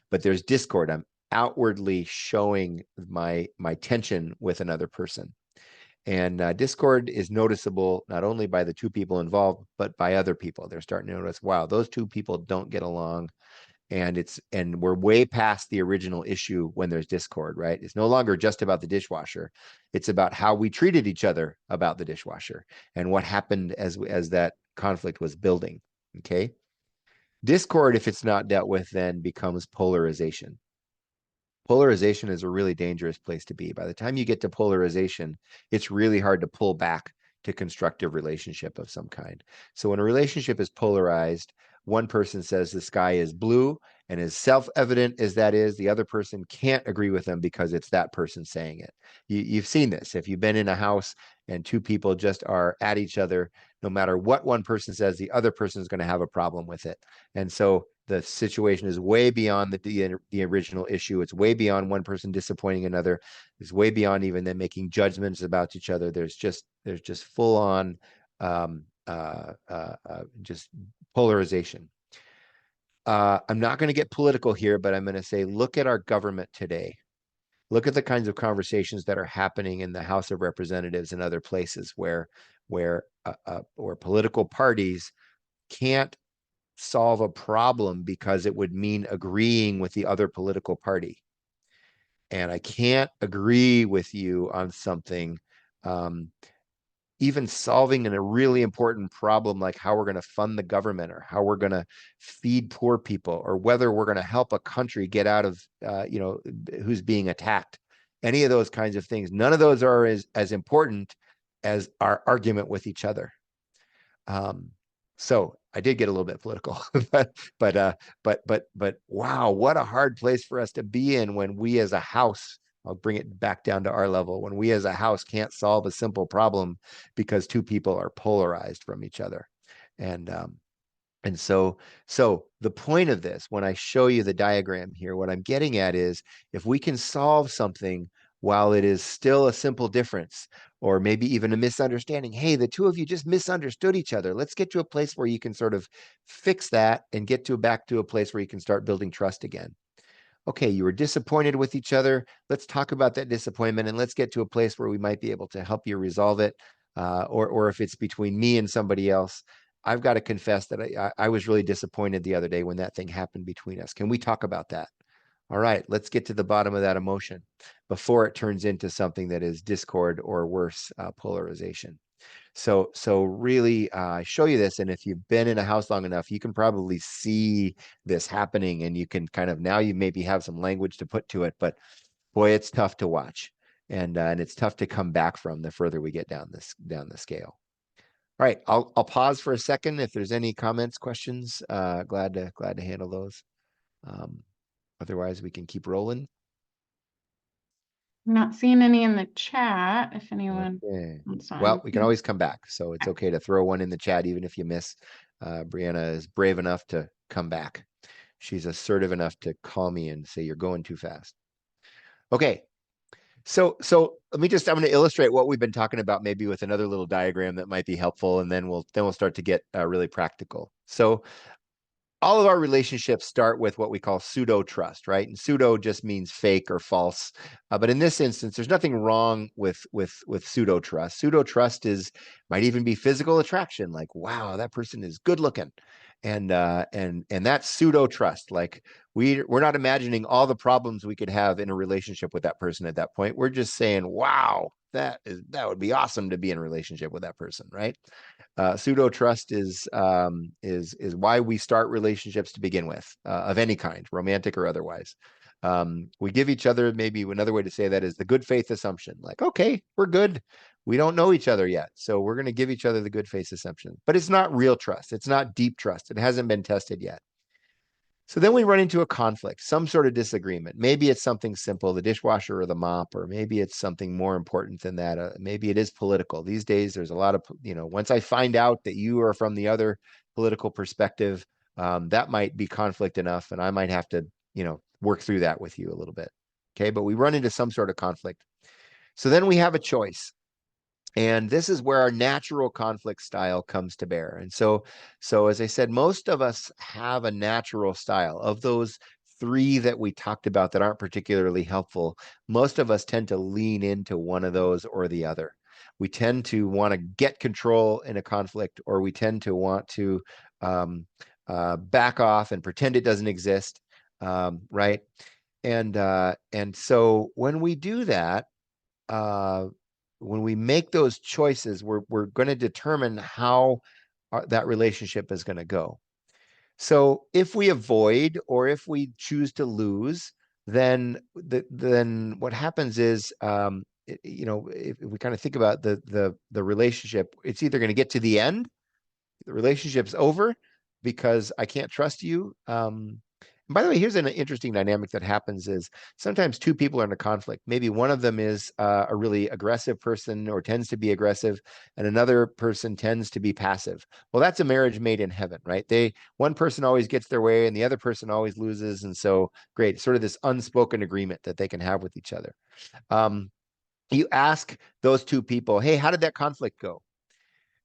but there's discord. I'm outwardly showing my tension with another person. And discord is noticeable not only by the two people involved, but by other people. They're starting to notice, wow, those two people don't get along. And we're way past the original issue when there's discord, right? It's no longer just about the dishwasher. It's about how we treated each other about the dishwasher and what happened as that conflict was building. Okay. Discord, if it's not dealt with, then becomes polarization. Polarization is a really dangerous place to be. By the time you get to polarization, it's really hard to pull back to constructive relationship of some kind. So when a relationship is polarized, one person says the sky is blue, and as self-evident as that is, the other person can't agree with them because it's that person saying it. You've seen this. If you've been in a house and two people just are at each other, no matter what one person says, the other person is going to have a problem with it. And so the situation is way beyond the original issue. It's way beyond one person disappointing another. It's way beyond even them making judgments about each other. There's just full on just polarization. I'm not going to get political here, but I'm going to say, look at our government today. Look at the kinds of conversations that are happening in the House of Representatives and other places where political parties can't solve a problem because it would mean agreeing with the other political party. And I can't agree with you on something, even solving a really important problem like how we're going to fund the government or how we're going to feed poor people or whether we're going to help a country get out of, who's being attacked. Any of those kinds of things. None of those are as important as our argument with each other. So I did get a little bit political, but wow, what a hard place for us to be in when we as a house, I'll bring it back down to our level, when we as a house can't solve a simple problem because two people are polarized from each other. And so the point of this, when I show you the diagram here, what I'm getting at is if we can solve something while it is still a simple difference, or maybe even a misunderstanding, hey, the two of you just misunderstood each other. Let's get to a place where you can sort of fix that and get back to a place where you can start building trust again. Okay, you were disappointed with each other. Let's talk about that disappointment and let's get to a place where we might be able to help you resolve it. Or if it's between me and somebody else, I've got to confess that I was really disappointed the other day when that thing happened between us. Can we talk about that? All right, let's get to the bottom of that emotion before it turns into something that is discord or worse, polarization. So really, I show you this, and if you've been in a house long enough, you can probably see this happening, and you can kind of now you maybe have some language to put to it. But boy, it's tough to watch, and it's tough to come back from the further we get down the scale. All right, I'll pause for a second. If there's any comments, questions, glad to handle those. Otherwise, we can keep rolling. I'm not seeing any in the chat. If anyone Okay. wants on. Well, we can always come back, so it's okay to throw one in the chat, even if you miss. Brianna is brave enough to come back. She's assertive enough to call me and say, you're going too fast. Okay. So I'm going to illustrate what we've been talking about, maybe with another little diagram that might be helpful, and then we'll start to get really practical. So all of our relationships start with what we call pseudo trust, right? And pseudo just means fake or false. But in this instance, there's nothing wrong with pseudo trust. Pseudo trust might even be physical attraction, like, wow, that person is good looking. And that's pseudo trust. Like we're not imagining all the problems we could have in a relationship with that person at that point. We're just saying, wow, that would be awesome to be in a relationship with that person, right? Pseudo trust is why we start relationships to begin with, of any kind, romantic or otherwise. We give each other, maybe another way to say that is the good faith assumption. Like, okay, we're good. We don't know each other yet, so we're going to give each other the good faith assumption. But it's not real trust. It's not deep trust. It hasn't been tested yet. So then we run into a conflict, some sort of disagreement. Maybe it's something simple, the dishwasher or the mop, or maybe it's something more important than that. Maybe it is political. These days, there's a lot of, once I find out that you are from the other political perspective, that might be conflict enough, and I might have to, work through that with you a little bit. Okay, but we run into some sort of conflict. So then we have a choice. And this is where our natural conflict style comes to bear. And so as I said, most of us have a natural style. Of those three that we talked about that aren't particularly helpful, most of us tend to lean into one of those or the other. We tend to want to get control in a conflict, or we tend to want to back off and pretend it doesn't exist, right? And so when we do that, when we make those choices, we're going to determine how that relationship is going to go. So if we avoid or if we choose to lose, then what happens is, you know, if we kind of think about the relationship, it's either going to get to the end, the relationship's over because I can't trust you. And by the way, here's an interesting dynamic that happens is sometimes two people are in a conflict. Maybe one of them is a really aggressive person or tends to be aggressive, and another person tends to be passive. Well, that's a marriage made in heaven, right? One person always gets their way and the other person always loses. And so great, sort of this unspoken agreement that they can have with each other. You ask those two people, hey, how did that conflict go?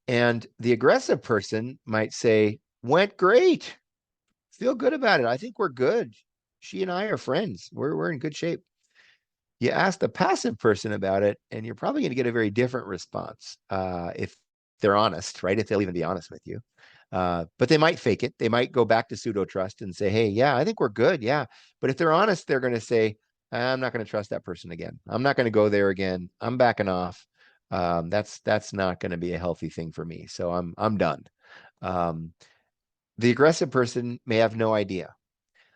And the aggressive person might say, went great. Feel good about it. I think we're good. She and I are friends. We're in good shape. You ask the passive person about it, and you're probably going to get a very different response if they're honest, right? If they'll even be honest with you. But they might fake it. They might go back to pseudo trust and say, hey, yeah, I think we're good. Yeah. But if they're honest, they're going to say, I'm not going to trust that person again. I'm not going to go there again. I'm backing off. That's not going to be a healthy thing for me. So I'm done. The aggressive person may have no idea.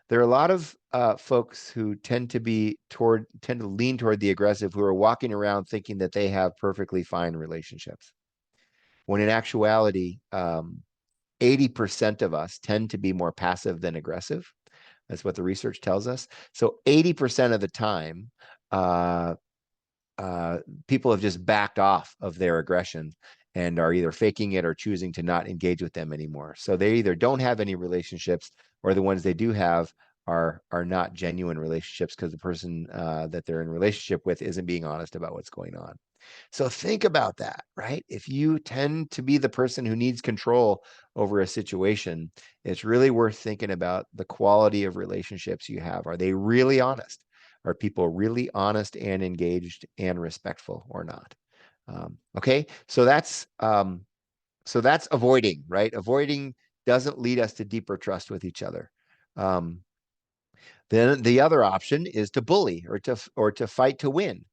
There are a lot of folks who tend to lean toward the aggressive, who are walking around thinking that they have perfectly fine relationships. When in actuality, 80% of us tend to be more passive than aggressive. That's what the research tells us. So 80% of the time, people have just backed off of their aggression and are either faking it or choosing to not engage with them anymore. So they either don't have any relationships, or the ones they do have are not genuine relationships because the person that they're in relationship with isn't being honest about what's going on. So think about that, right? If you tend to be the person who needs control over a situation, it's really worth thinking about the quality of relationships you have. Are they really honest? Are people really honest and engaged and respectful or not? Okay, so that's avoiding, right? Avoiding doesn't lead us to deeper trust with each other. Then the other option is to bully or to fight to win.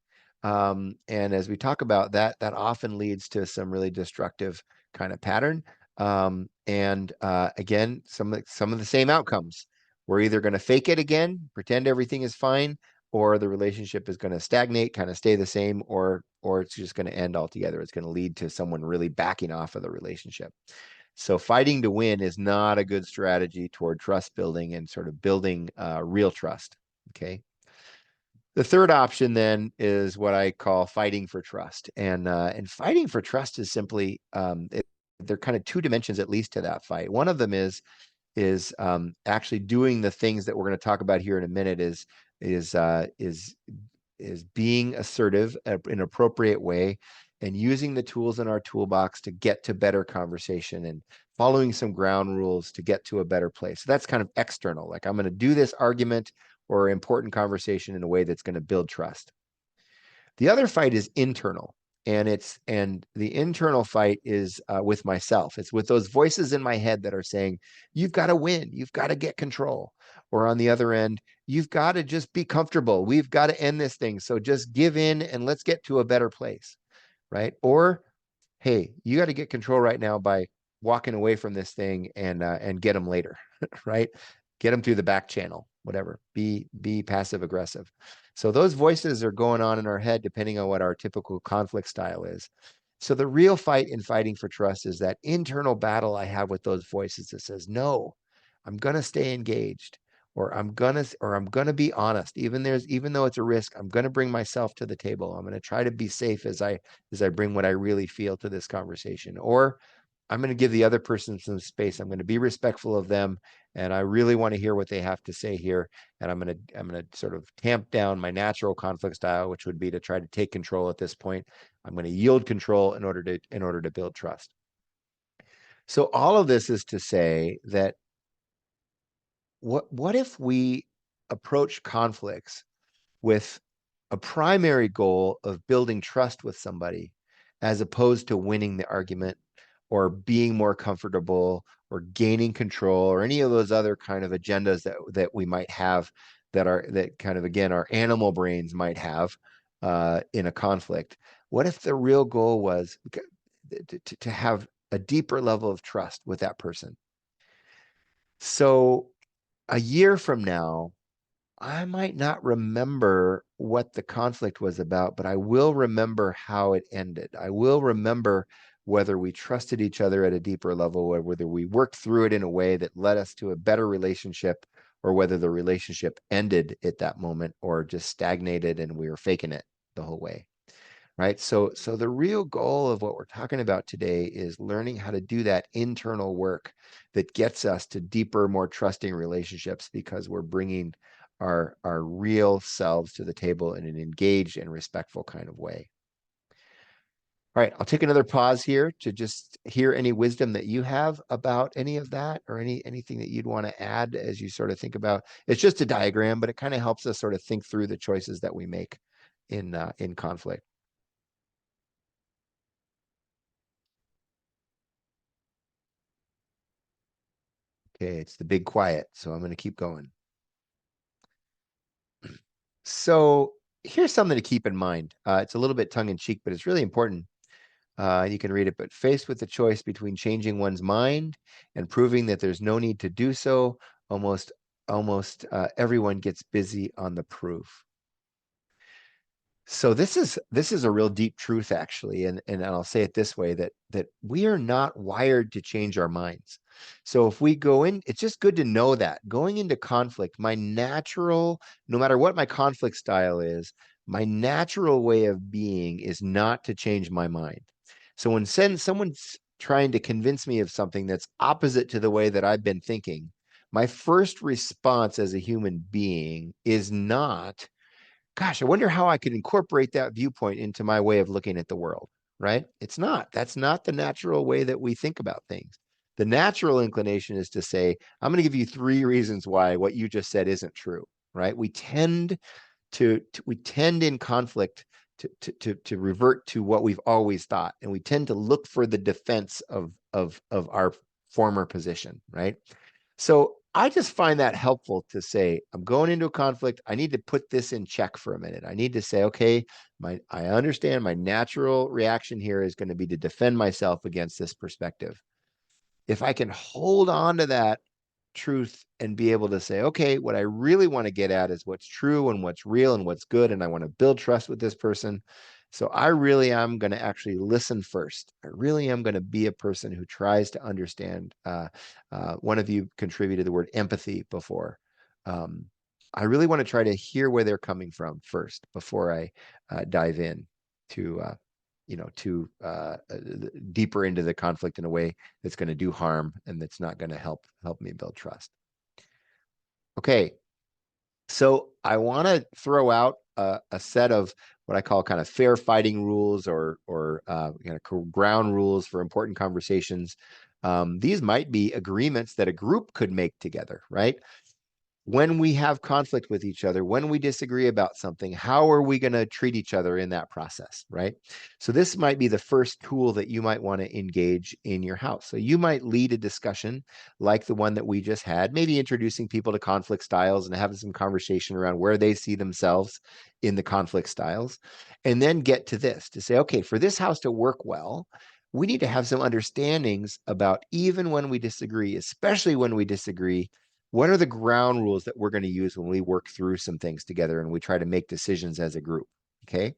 And as we talk about that, that often leads to some really destructive kind of pattern. Again, some of the same outcomes. We're either going to fake it again, pretend everything is fine, or the relationship is going to stagnate, kind of stay the same, or it's just going to end altogether. It's going to lead to someone really backing off of the relationship. So fighting to win is not a good strategy toward trust building and sort of building real trust. Okay. The third option then is what I call fighting for trust, and fighting for trust is simply there are kind of two dimensions at least to that fight. One of them is actually doing the things that we're going to talk about here in a minute. Is being assertive in an appropriate way and using the tools in our toolbox to get to better conversation and following some ground rules to get to a better place. So that's kind of external. Like, I'm going to do this argument or important conversation in a way that's going to build trust. The other fight is internal, and the internal fight is with myself. It's with those voices in my head that are saying, you've got to win, you've got to get control. Or on the other end, you've got to just be comfortable. We've got to end this thing. So just give in and let's get to a better place, right? Or, hey, you got to get control right now by walking away from this thing and get them later, right? Get them through the back channel, whatever. Be passive aggressive. So those voices are going on in our head depending on what our typical conflict style is. So the real fight in fighting for trust is that internal battle I have with those voices that says, no, I'm going to stay engaged, or I'm going to be honest. Even though it's a risk, I'm going to bring myself to the table. I'm going to try to be safe as I bring what I really feel to this conversation. Or I'm going to give the other person some space. I'm going to be respectful of them, and I really want to hear what they have to say here. And I'm going to sort of tamp down my natural conflict style, which would be to try to take control at this point. I'm going to yield control in order to build trust. So all of this is to say that what if we approach conflicts with a primary goal of building trust with somebody, as opposed to winning the argument or being more comfortable or gaining control or any of those other kind of agendas that we might have that kind of, again, our animal brains might have in a conflict? What if the real goal was to have a deeper level of trust with that person? So a year from now, I might not remember what the conflict was about, but I will remember how it ended. I will remember whether we trusted each other at a deeper level, or whether we worked through it in a way that led us to a better relationship, or whether the relationship ended at that moment or just stagnated and we were faking it the whole way. Right. So the real goal of what we're talking about today is learning how to do that internal work that gets us to deeper, more trusting relationships, because we're bringing our real selves to the table in an engaged and respectful kind of way. All right, I'll take another pause here to just hear any wisdom that you have about any of that, or anything that you'd want to add as you sort of think about. It's just a diagram, but it kind of helps us sort of think through the choices that we make in conflict. Okay, it's the big quiet, so I'm going to keep going. So here's something to keep in mind. It's a little bit tongue in cheek, but it's really important. You can read it, but faced with the choice between changing one's mind and proving that there's no need to do so, almost everyone gets busy on the proof. So this is a real deep truth, actually, and I'll say it this way, that we are not wired to change our minds. So if we go in, it's just good to know that going into conflict, my natural, no matter what my conflict style is, my natural way of being is not to change my mind. So when someone's trying to convince me of something that's opposite to the way that I've been thinking, my first response as a human being is not, gosh, I wonder how I could incorporate that viewpoint into my way of looking at the world, right? It's not. That's not the natural way that we think about things. The natural inclination is to say, I'm going to give you 3 reasons why what you just said isn't true, right? We tend in conflict to revert to what we've always thought, and we tend to look for the defense of our former position, right? So I just find that helpful to say, I'm going into a conflict. I need to put this in check for a minute. I need to say, okay, I understand my natural reaction here is going to be to defend myself against this perspective. If I can hold on to that truth and be able to say, okay, what I really want to get at is what's true and what's real and what's good, and I want to build trust with this person. So I really am going to actually listen first. I really am going to be a person who tries to understand. One of you contributed the word empathy before. I really want to try to hear where they're coming from first before I dive in to deeper into the conflict in a way that's going to do harm and that's not going to help me build trust. Okay, so I want to throw out a set of what I call kind of fair fighting rules, or ground rules for important conversations. These might be agreements that a group could make together, right? When we have conflict with each other, when we disagree about something, how are we going to treat each other in that process, right? So this might be the first tool that you might want to engage in your house. So you might lead a discussion like the one that we just had, maybe introducing people to conflict styles and having some conversation around where they see themselves in the conflict styles, and then get to this to say, okay, for this house to work well, we need to have some understandings about, even when we disagree, especially when we disagree, what are the ground rules that we're going to use when we work through some things together and we try to make decisions as a group? Okay.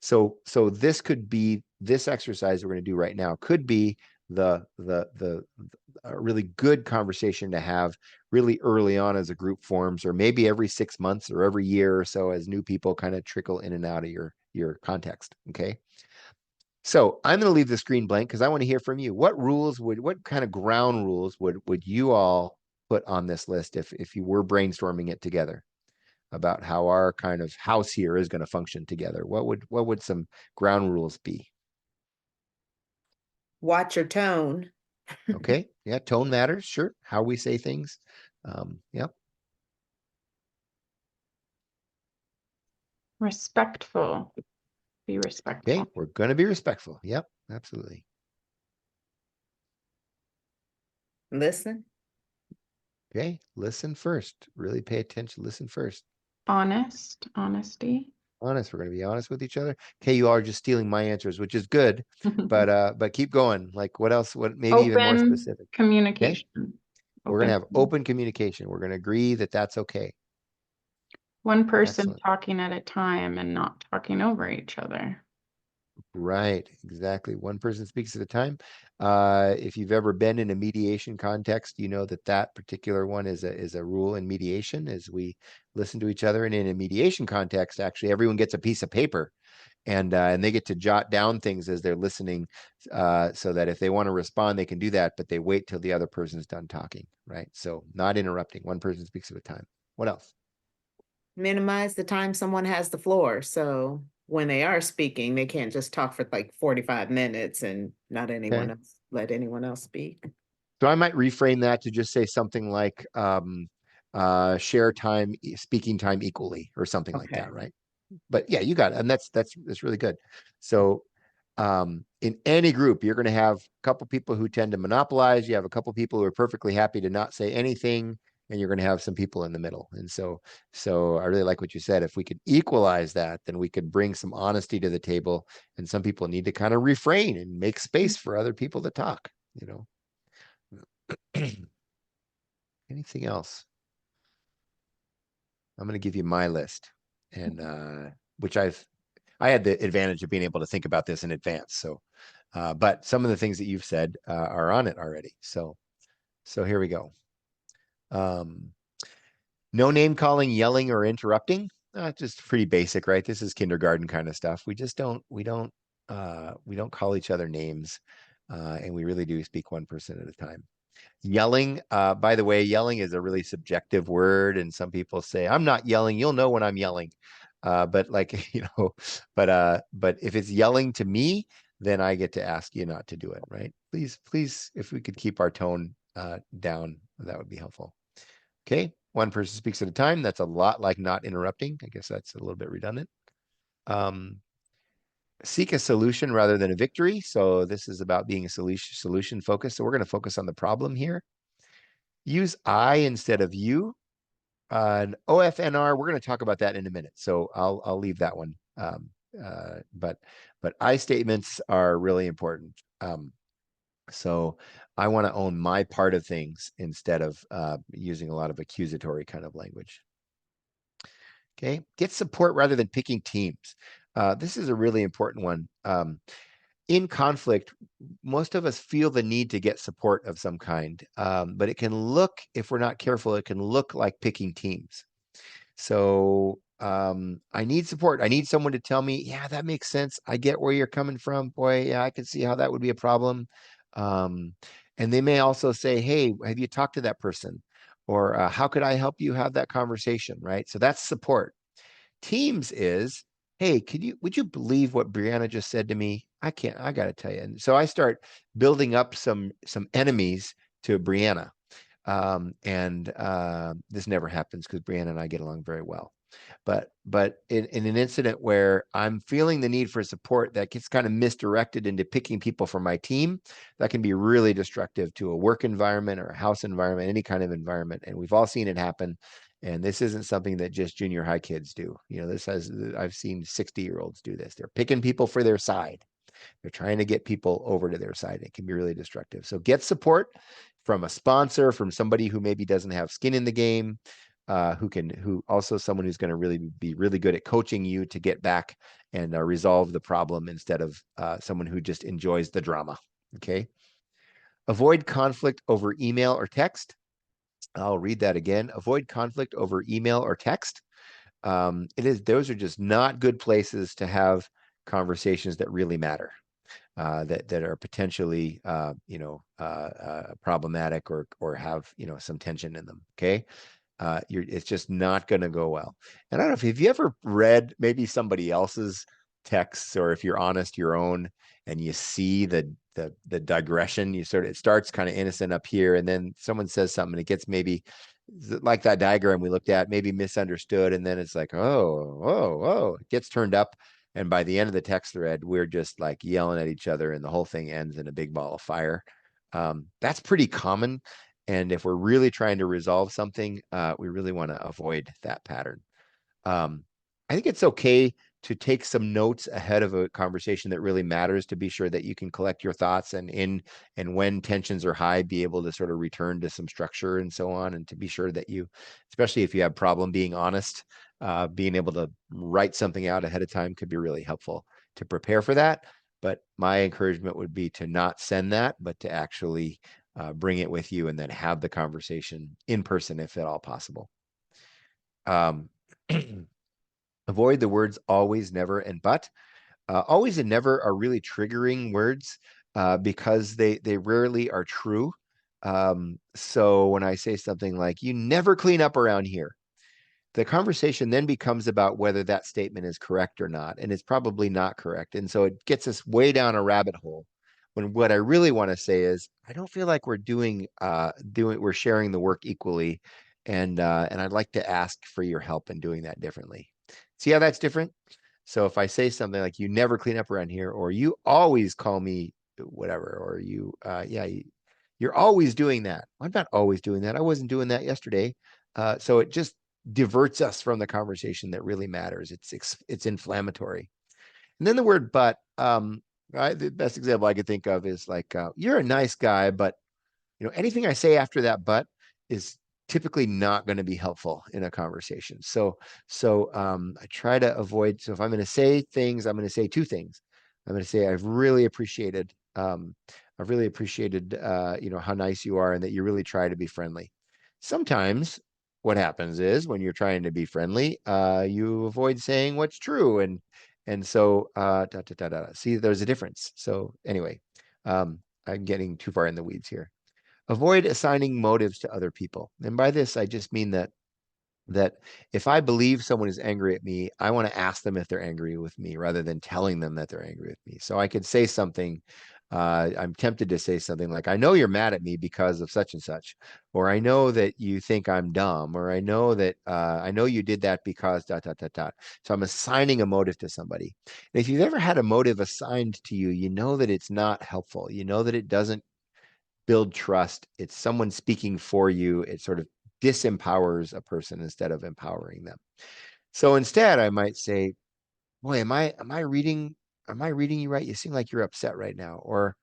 So this could be, this exercise we're going to do right now could be the a really good conversation to have really early on as a group forms, or maybe every 6 months or every year or so as new people kind of trickle in and out of your context. Okay. So I'm going to leave the screen blank because I want to hear from you. What kind of ground rules would you all put on this list if you were brainstorming it together about how our kind of house here is going to function together? What would some ground rules be? Watch your tone. Okay. Yeah. Tone matters. Sure. How we say things. Yeah. Respectful. Be respectful. Okay. We're going to be respectful. Yep. Absolutely. Listen. Okay. Listen first. Really pay attention. Listen first. Honesty. Honest. We're going to be honest with each other. Okay, you are just stealing my answers, which is good, but keep going. Like what else? What maybe even more Open specific? Okay. communication. We're going to have Open. open communication. We're going to agree that that's okay. One person Excellent. talking at a time and not talking over each other. Right, exactly. One person speaks at a time. If you've ever been in a mediation context, you know that that particular one is a rule in mediation, as we listen to each other. And in a mediation context, actually, everyone gets a piece of paper, and they get to jot down things as they're listening, so that if they want to respond, they can do that, but they wait till the other person's done talking. Right. So not interrupting. One person speaks at a time. What else? Minimize the time someone has the floor. So when they are speaking, they can't just talk for like 45 minutes and not anyone Okay. else, let anyone else speak. So I might reframe that to just say something like share time, speaking time equally, or something like Okay. that, right? But yeah, you got it. And that's really good. So in any group, you're going to have a couple people who tend to monopolize. You have a couple people who are perfectly happy to not say anything, and you're going to have some people in the middle. And so I really like what you said. If we could equalize that, then we could bring some honesty to the table. And some people need to kind of refrain and make space for other people to talk, you know. Anything else? I'm going to give you my list, and which I had the advantage of being able to think about this in advance. So, but some of the things that you've said are on it already. So here we go. No name calling, yelling, or interrupting. Just pretty basic, right? This is kindergarten kind of stuff. We just we don't call each other names, and we really do speak one person at a time. Yelling, by the way, yelling is a really subjective word, and some people say, I'm not yelling, you'll know when I'm yelling. But like, but if it's yelling to me, then I get to ask you not to do it, right? Please, if we could keep our tone down, that would be helpful. Okay, one person speaks at a time. That's a lot like not interrupting. I guess that's a little bit redundant. Seek a solution rather than a victory. So this is about being a solution focused. So we're going to focus on the problem here. Use I instead of you. And OFNR, we're going to talk about that in a minute. So I'll leave that one. But I statements are really important. So I want to own my part of things instead of using a lot of accusatory kind of language. Okay, get support rather than picking teams. This is a really important one. In conflict, most of us feel the need to get support of some kind, but it can look, if we're not careful, it can look like picking teams. So I need support. I need someone to tell me, yeah, that makes sense. I get where you're coming from. Boy, yeah, I can see how that would be a problem. And they may also say, hey, have you talked to that person? Or how could I help you have that conversation, right? So that's support. Teams is, hey, would you believe what Brianna just said to me? I got to tell you. And so I start building up some enemies to Brianna. This never happens because Brianna and I get along very well. But in an incident where I'm feeling the need for support that gets kind of misdirected into picking people for my team, that can be really destructive to a work environment or a house environment, any kind of environment. And we've all seen it happen. And this isn't something that just junior high kids do. You know, I've seen 60-year-olds do this. They're picking people for their side. They're trying to get people over to their side. It can be really destructive. So get support from a sponsor, from somebody who maybe doesn't have skin in the game, who also someone who's going to really be really good at coaching you to get back and resolve the problem instead of someone who just enjoys the drama. Okay. Avoid conflict over email or text. I'll read that again. Avoid conflict over email or text. Those are just not good places to have conversations that really matter. That are potentially problematic or have some tension in them. Okay, it's just not going to go well. And I don't know if you ever read maybe somebody else's texts, or if you're honest your own, and you see the digression. It starts kind of innocent up here, and then someone says something, and it gets maybe like that diagram we looked at, maybe misunderstood, and then it's like, oh, it gets turned up. And by the end of the text thread, we're just like yelling at each other, and the whole thing ends in a big ball of fire. That's pretty common. And if we're really trying to resolve something, we really want to avoid that pattern. I think it's okay to take some notes ahead of a conversation that really matters, to be sure that you can collect your thoughts, and when tensions are high, be able to sort of return to some structure and so on, and to be sure that you, especially if you have problem being honest, being able to write something out ahead of time could be really helpful to prepare for that. But my encouragement would be to not send that, but to actually bring it with you and then have the conversation in person if at all possible. Avoid the words always, never, and but. Always and never are really triggering words because they rarely are true. So when I say something like, you never clean up around here, the conversation then becomes about whether that statement is correct or not, and it's probably not correct. And so it gets us way down a rabbit hole, when what I really want to say is, I don't feel like we're we're sharing the work equally, and I'd like to ask for your help in doing that differently. See how that's different? So if I say something like, you never clean up around here, or you always call me whatever, or you're always doing that. I'm not always doing that. I wasn't doing that yesterday. So it just diverts us from the conversation that really matters. It's inflammatory. And then the word but, the best example I could think of is like, you're a nice guy, but anything I say after that but is typically not going to be helpful in a conversation. So I try to avoid. So if I'm going to say things, I'm going to say two things. I'm going to say, I've really appreciated how nice you are and that you really try to be friendly. Sometimes what happens is, when you're trying to be friendly, you avoid saying what's true. And so see, there's a difference. So anyway, I'm getting too far in the weeds here. Avoid assigning motives to other people. And by this, I just mean that if I believe someone is angry at me, I want to ask them if they're angry with me rather than telling them that they're angry with me. So I could say something, I'm tempted to say something like, I know you're mad at me because of such and such, or I know that you think I'm dumb, or I know you did that because ... So I'm assigning a motive to somebody. And if you've ever had a motive assigned to you, you know that it's not helpful. You know that it doesn't build trust. It's someone speaking for you. It sort of disempowers a person instead of empowering them. So instead, I might say, boy, am I reading you right? You seem like you're upset right now. Or,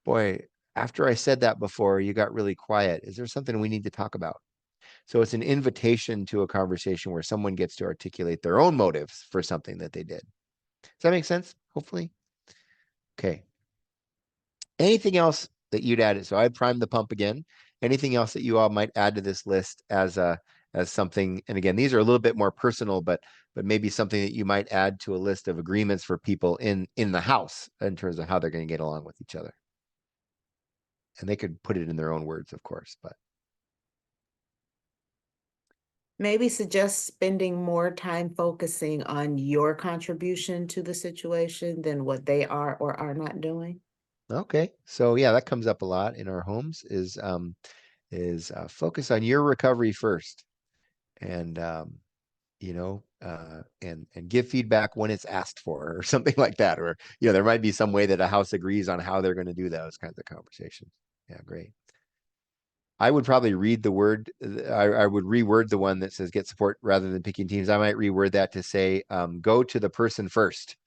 boy, after I said that before, you got really quiet. Is there something we need to talk about? So it's an invitation to a conversation where someone gets to articulate their own motives for something that they did. Does that make sense? Hopefully. Okay. Anything else that you'd add? So I primed the pump again. Anything else that you all might add to this list as something? And again, these are a little bit more personal, but maybe something that you might add to a list of agreements for people in the house in terms of how they're going to get along with each other. And they could put it in their own words, of course, but Maybe suggest spending more time focusing on your contribution to the situation than what they are or are not doing. okay. So yeah, that comes up a lot in our homes, is focus on your recovery first, and and give feedback when it's asked for, or something like that. Or there might be some way that a house agrees on how they're going to do those kinds of conversations. Yeah, great. I would probably read the word. I would reword the one that says get support rather than picking teams. I might reword that to say go to the person first.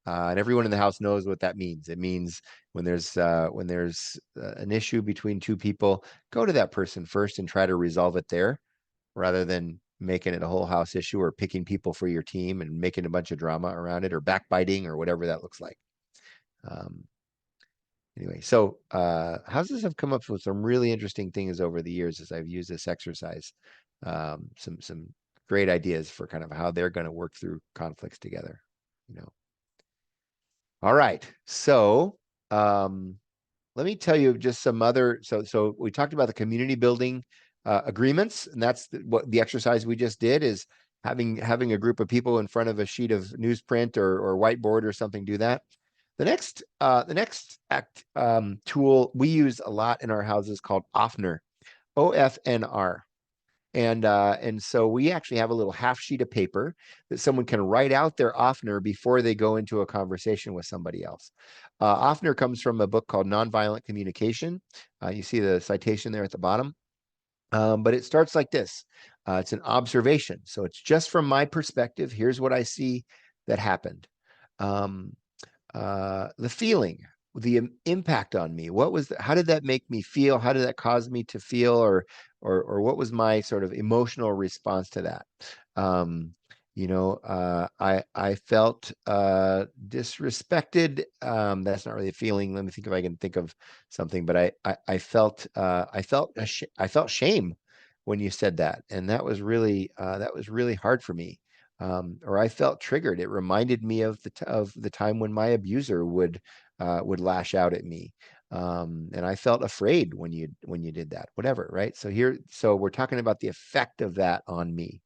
And everyone in the house knows what that means. It means when there's an issue between two people, go to that person first and try to resolve it there, rather than making it a whole house issue, or picking people for your team and making a bunch of drama around it, or backbiting, or whatever that looks like. Anyway, so houses have come up with some really interesting things over the years as I've used this exercise. Some great ideas for kind of how they're going to work through conflicts together. All right, so let me tell you just some other. So we talked about the community building agreements, and that's what the exercise we just did, is having a group of people in front of a sheet of newsprint or whiteboard or something do that. The next tool we use a lot in our houses called OFNR, OFNR. And so we actually have a little half sheet of paper that someone can write out their OFNR before they go into a conversation with somebody else. OFNR comes from a book called Nonviolent Communication. You see the citation there at the bottom. But it starts like this. It's an observation. So it's just from my perspective. Here's what I see. that happened. The feeling, the impact on me. What was how did that make me feel? How did that cause me to feel, or what was my sort of emotional response to that? I felt disrespected. That's not really a feeling. Let me think if I can think of something. But I felt I felt shame when you said that, and that was really hard for me. Or I felt triggered. It reminded me of the time when my abuser would lash out at me, and I felt afraid when you did that. Whatever, right? So we're talking about the effect of that on me,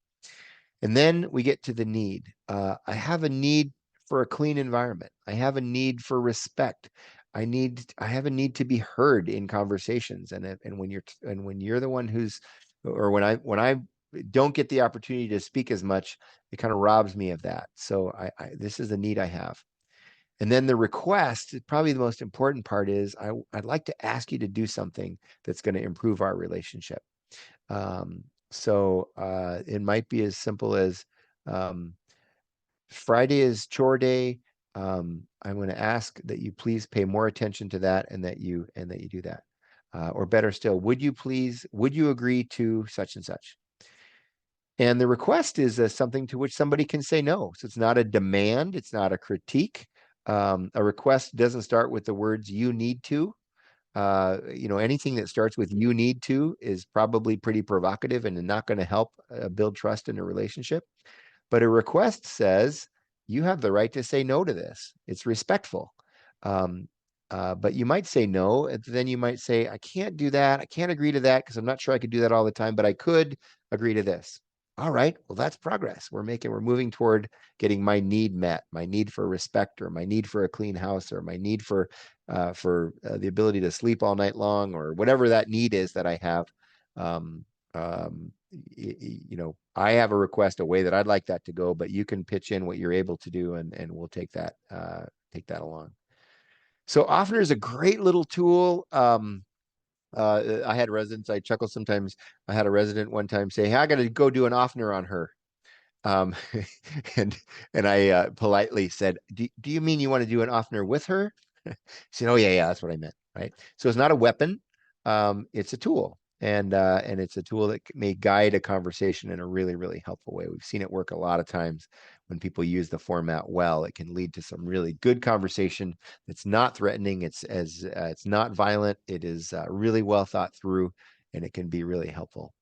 and then we get to the need. I have a need for a clean environment. I have a need for respect. I have a need to be heard in conversations, and when you're the one who's, or when I don't get the opportunity to speak as much, it kind of robs me of that. So this is the need I have. And then the request, probably the most important part, is I'd like to ask you to do something that's going to improve our relationship. So it might be as simple as Friday is chore day. I'm going to ask that you please pay more attention to that, and that you do that. Or better still, would you agree to such and such? And the request is something to which somebody can say no. So it's not a demand. It's not a critique. A request doesn't start with the words "you need to." Anything that starts with "you need to" is probably pretty provocative and not going to help build trust in a relationship. But a request says you have the right to say no to this. It's respectful. But you might say no, and then you might say, I can't do that. I can't agree to that because I'm not sure I could do that all the time, but I could agree to this. All right, well, that's progress. We're moving toward getting my need met, my need for respect, or my need for a clean house, or my need for the ability to sleep all night long, or whatever that need is that I have. I have a request, a way that I'd like that to go, but you can pitch in what you're able to do, and we'll take that along. So Offner is a great little tool. I had residents, I chuckle sometimes. I had a resident one time say, hey, I got to go do an Offner on her. And I politely said, do you mean you want to do an Offner with her? She said, oh, yeah, that's what I meant. Right. So it's not a weapon. It's a tool. And it's a tool that may guide a conversation in a really, really helpful way. We've seen it work a lot of times when people use the format well. It can lead to some really good conversation that's not threatening. It's not violent. It is really well thought through, and it can be really helpful.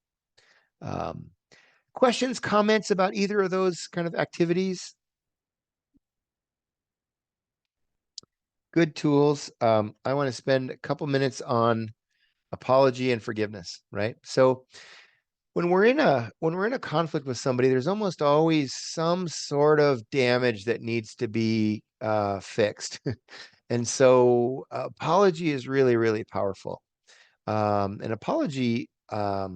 Questions, comments about either of those kind of activities? Good tools. I want to spend a couple minutes on apology and forgiveness, right? So when we're in a conflict with somebody, there's almost always some sort of damage that needs to be fixed. And so apology is really, really powerful. An apology, well,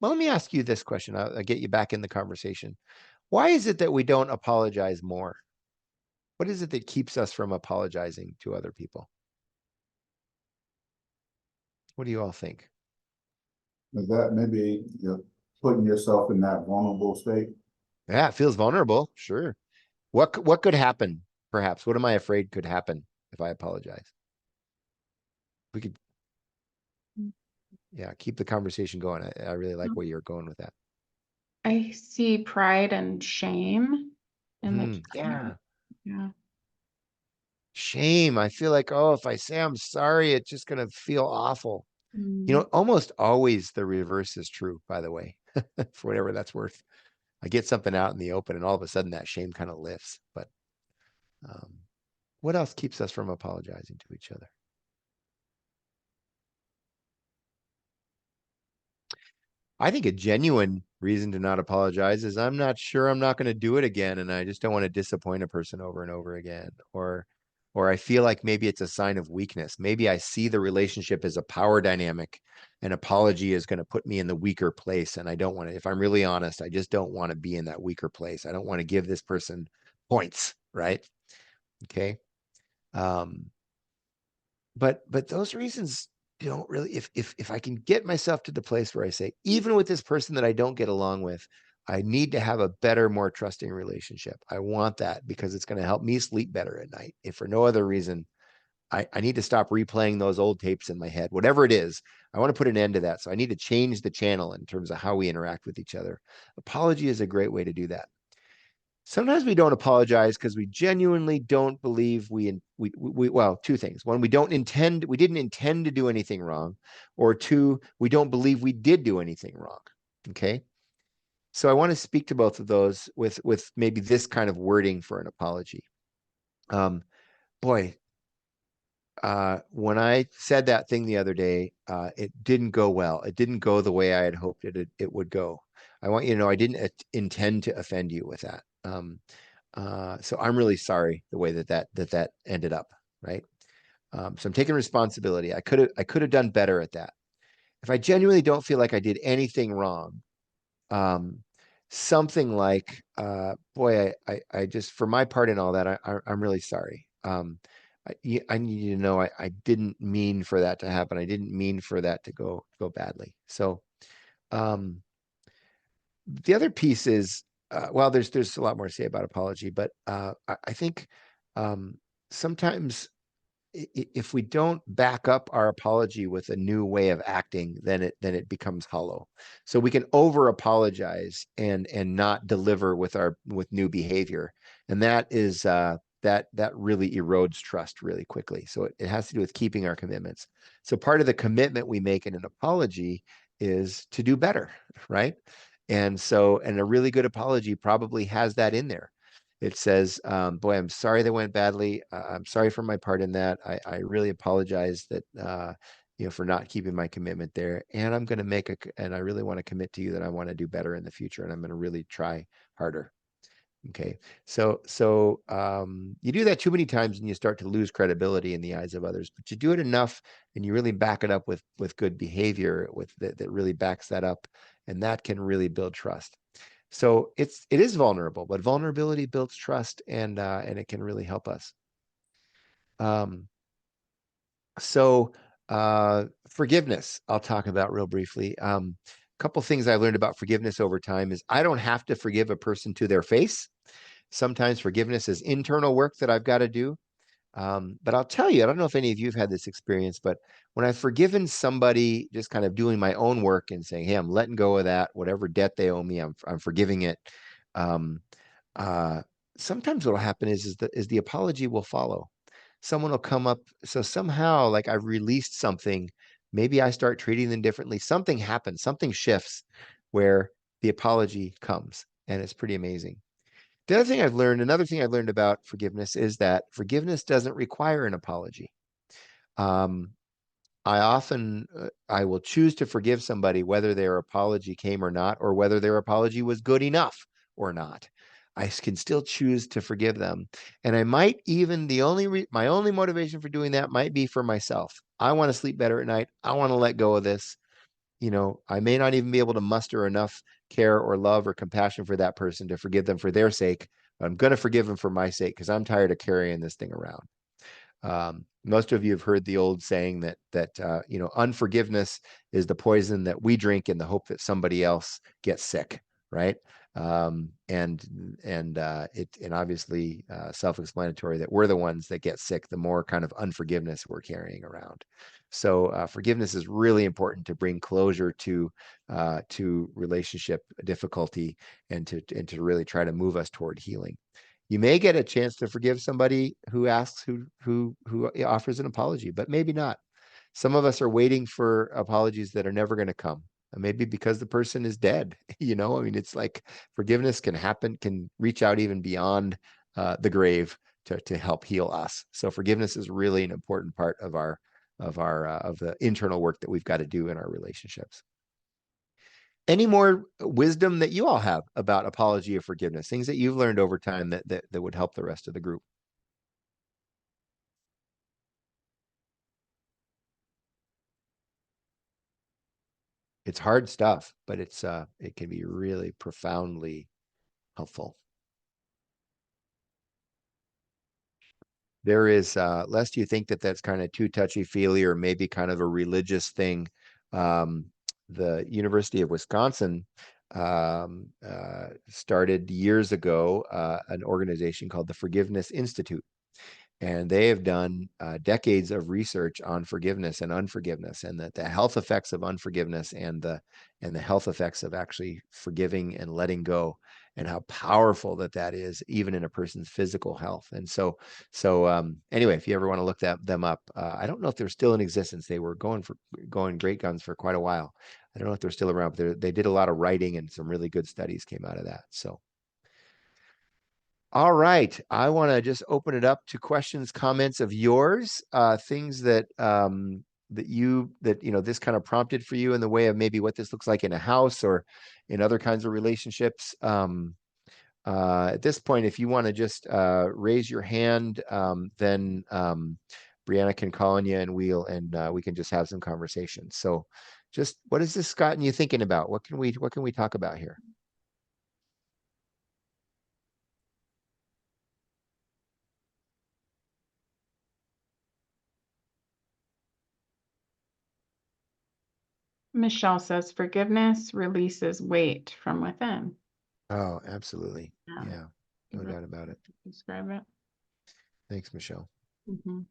let me ask you this question. I'll get you back in the conversation. Why is it that we don't apologize more? What is it that keeps us from apologizing to other people? What do you all think? Is that maybe putting yourself in that vulnerable state? Yeah, it feels vulnerable. Sure. What could happen? Perhaps. What am I afraid could happen if I apologize? We could, yeah, keep the conversation going. I really like where you're going with that. I see pride and shame in the Yeah. yeah. Shame. I feel like, oh, if I say I'm sorry, it's just gonna feel awful. Mm. Almost always the reverse is true, by the way, for whatever that's worth. I get something out in the open, and all of a sudden that shame kind of lifts. But what else keeps us from apologizing to each other? I think a genuine reason to not apologize is I'm not sure I'm not going to do it again, and I just don't want to disappoint a person over and over again. Or I feel like maybe it's a sign of weakness. Maybe I see the relationship as a power dynamic. An apology is going to put me in the weaker place, and I don't want to. If I'm really honest, I just don't want to be in that weaker place. I don't want to give this person points, right? Okay. But those reasons don't really, if I can get myself to the place where I say, even with this person that I don't get along with, I need to have a better, more trusting relationship. I want that because it's going to help me sleep better at night. If for no other reason, I need to stop replaying those old tapes in my head, whatever it is. I want to put an end to that. So I need to change the channel in terms of how we interact with each other. Apology is a great way to do that. Sometimes we don't apologize because we genuinely don't believe well, two things. One, we didn't intend to do anything wrong, or two, we don't believe we did do anything wrong. Okay. So I want to speak to both of those with maybe this kind of wording for an apology. Boy, when I said that thing the other day, it didn't go well. It didn't go the way I had hoped it would go. I want you to know I didn't intend to offend you with that. So I'm really sorry the way that ended up, right? So I'm taking responsibility. I could have done better at that. If I genuinely don't feel like I did anything wrong, something like, boy, I just, for my part in all that, I'm really sorry. I need you to know I didn't mean for that to happen. I didn't mean for that to go badly. So, the other piece is, well, there's a lot more to say about apology, but I think sometimes if we don't back up our apology with a new way of acting, then it becomes hollow. So we can over apologize and not deliver with new behavior, and that is that really erodes trust really quickly. So it has to do with keeping our commitments. So part of the commitment we make in an apology is to do better, right? And a really good apology probably has that in there. It says, boy, I'm sorry that went badly. I'm sorry for my part in that. I really apologize that, for not keeping my commitment there. And I'm going to and I really want to commit to you that I want to do better in the future. And I'm going to really try harder. Okay. So you do that too many times and you start to lose credibility in the eyes of others, but you do it enough and you really back it up with good behavior that really backs that up. And that can really build trust. So it is vulnerable, but vulnerability builds trust and it can really help us. Forgiveness, I'll talk about real briefly. A couple things I learned about forgiveness over time is I don't have to forgive a person to their face. Sometimes forgiveness is internal work that I've got to do. But I'll tell you, I don't know if any of you have had this experience, but when I've forgiven somebody, just kind of doing my own work and saying, hey, I'm letting go of that, whatever debt they owe me, I'm forgiving it. Sometimes what'll happen is the apology will follow. Someone will come up. So somehow, like I've released something, maybe I start treating them differently. Something happens, something shifts where the apology comes, and it's pretty amazing. Another thing I've learned about forgiveness is that forgiveness doesn't require an apology. I will choose to forgive somebody whether their apology came or not, or whether their apology was good enough or not. I can still choose to forgive them. And I might even, my only motivation for doing that might be for myself. I want to sleep better at night. I want to let go of this. I may not even be able to muster enough care or love or compassion for that person to forgive them for their sake, but I'm going to forgive them for my sake because I'm tired of carrying this thing around. Most of you have heard the old saying that unforgiveness is the poison that we drink in the hope that somebody else gets sick, right? And obviously self-explanatory that we're the ones that get sick the more kind of unforgiveness we're carrying around. So forgiveness is really important to bring closure to relationship difficulty and to really try to move us toward healing. You may get a chance to forgive somebody who asks, who offers an apology, but maybe not. Some of us are waiting for apologies that are never going to come. Maybe because the person is dead. I mean, it's like forgiveness can happen, can reach out even beyond the grave to help heal us. So forgiveness is really an important part of the internal work that we've got to do in our relationships. Any more wisdom that you all have about apology or forgiveness, things that you've learned over time that would help the rest of the group? It's hard stuff, but it can be really profoundly helpful. There is, lest you think that that's kind of too touchy-feely or maybe kind of a religious thing, the University of Wisconsin started years ago an organization called the Forgiveness Institute. And they have done decades of research on forgiveness and unforgiveness, and the health effects of unforgiveness and the health effects of actually forgiving and letting go, and how powerful that is, even in a person's physical health. And so anyway, if you ever want to look them up, I don't know if they're still in existence. They were going great guns for quite a while. I don't know if they're still around, but they did a lot of writing, and some really good studies came out of that. So. All right. I want to just open it up to questions, comments of yours, things that this kind of prompted for you in the way of maybe what this looks like in a house or in other kinds of relationships. At this point, if you want to just raise your hand, then Brianna can call on you, and we can just have some conversations. So just what has this gotten you thinking about? What can we talk about here? Michelle says forgiveness releases weight from within. Oh, absolutely. Yeah. Yeah, no doubt about it. Describe it. Thanks, Michelle. Mhm.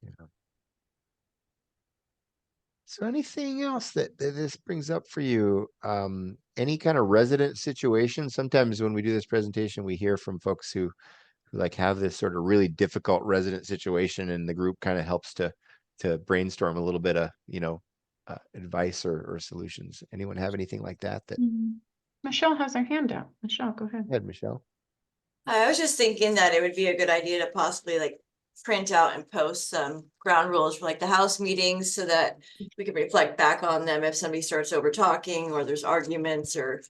Yeah. So anything else that this brings up for you? Any kind of resident situation? Sometimes when we do this presentation, we hear from folks who like have this sort of really difficult resident situation, and the group kind of helps to brainstorm a little bit of, advice or solutions. Anyone have anything like that? Michelle has her hand up. Michelle, go ahead. Go ahead, Michelle. I was just thinking that it would be a good idea to possibly like print out and post some ground rules for like the house meetings so that we can reflect back on them if somebody starts over talking or there's arguments or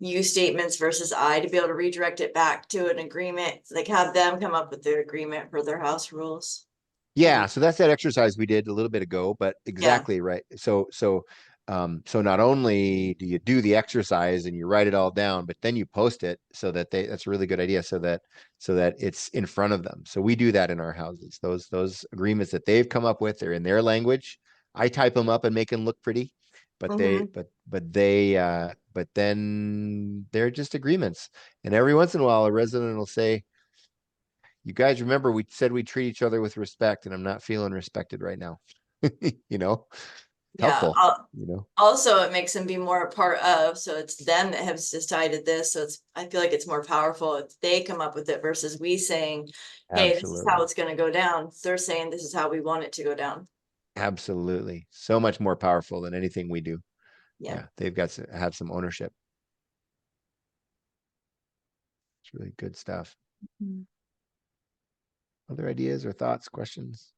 you statements versus I, to be able to redirect it back to an agreement, like have them come up with their agreement for their house rules. Yeah, so that's that exercise we did a little bit ago, but exactly right. So not only do you do the exercise and you write it all down, but then you post it so that that's a really good idea, so that it's in front of them. So we do that in our houses. Those agreements that they've come up with, they're in their language. I type them up and make them look pretty, but but then they're just agreements. And every once in a while, a resident will say, you guys remember we said we treat each other with respect, and I'm not feeling respected right now. Helpful. Also it makes them be more a part of, so it's them that have decided this. So I feel like it's more powerful if they come up with it versus we saying, hey, This is how it's going to go down. They're saying this is how we want it to go down. Absolutely. So much more powerful than anything we do. Yeah. They've got to have some ownership. It's really good stuff. Other ideas or thoughts, questions?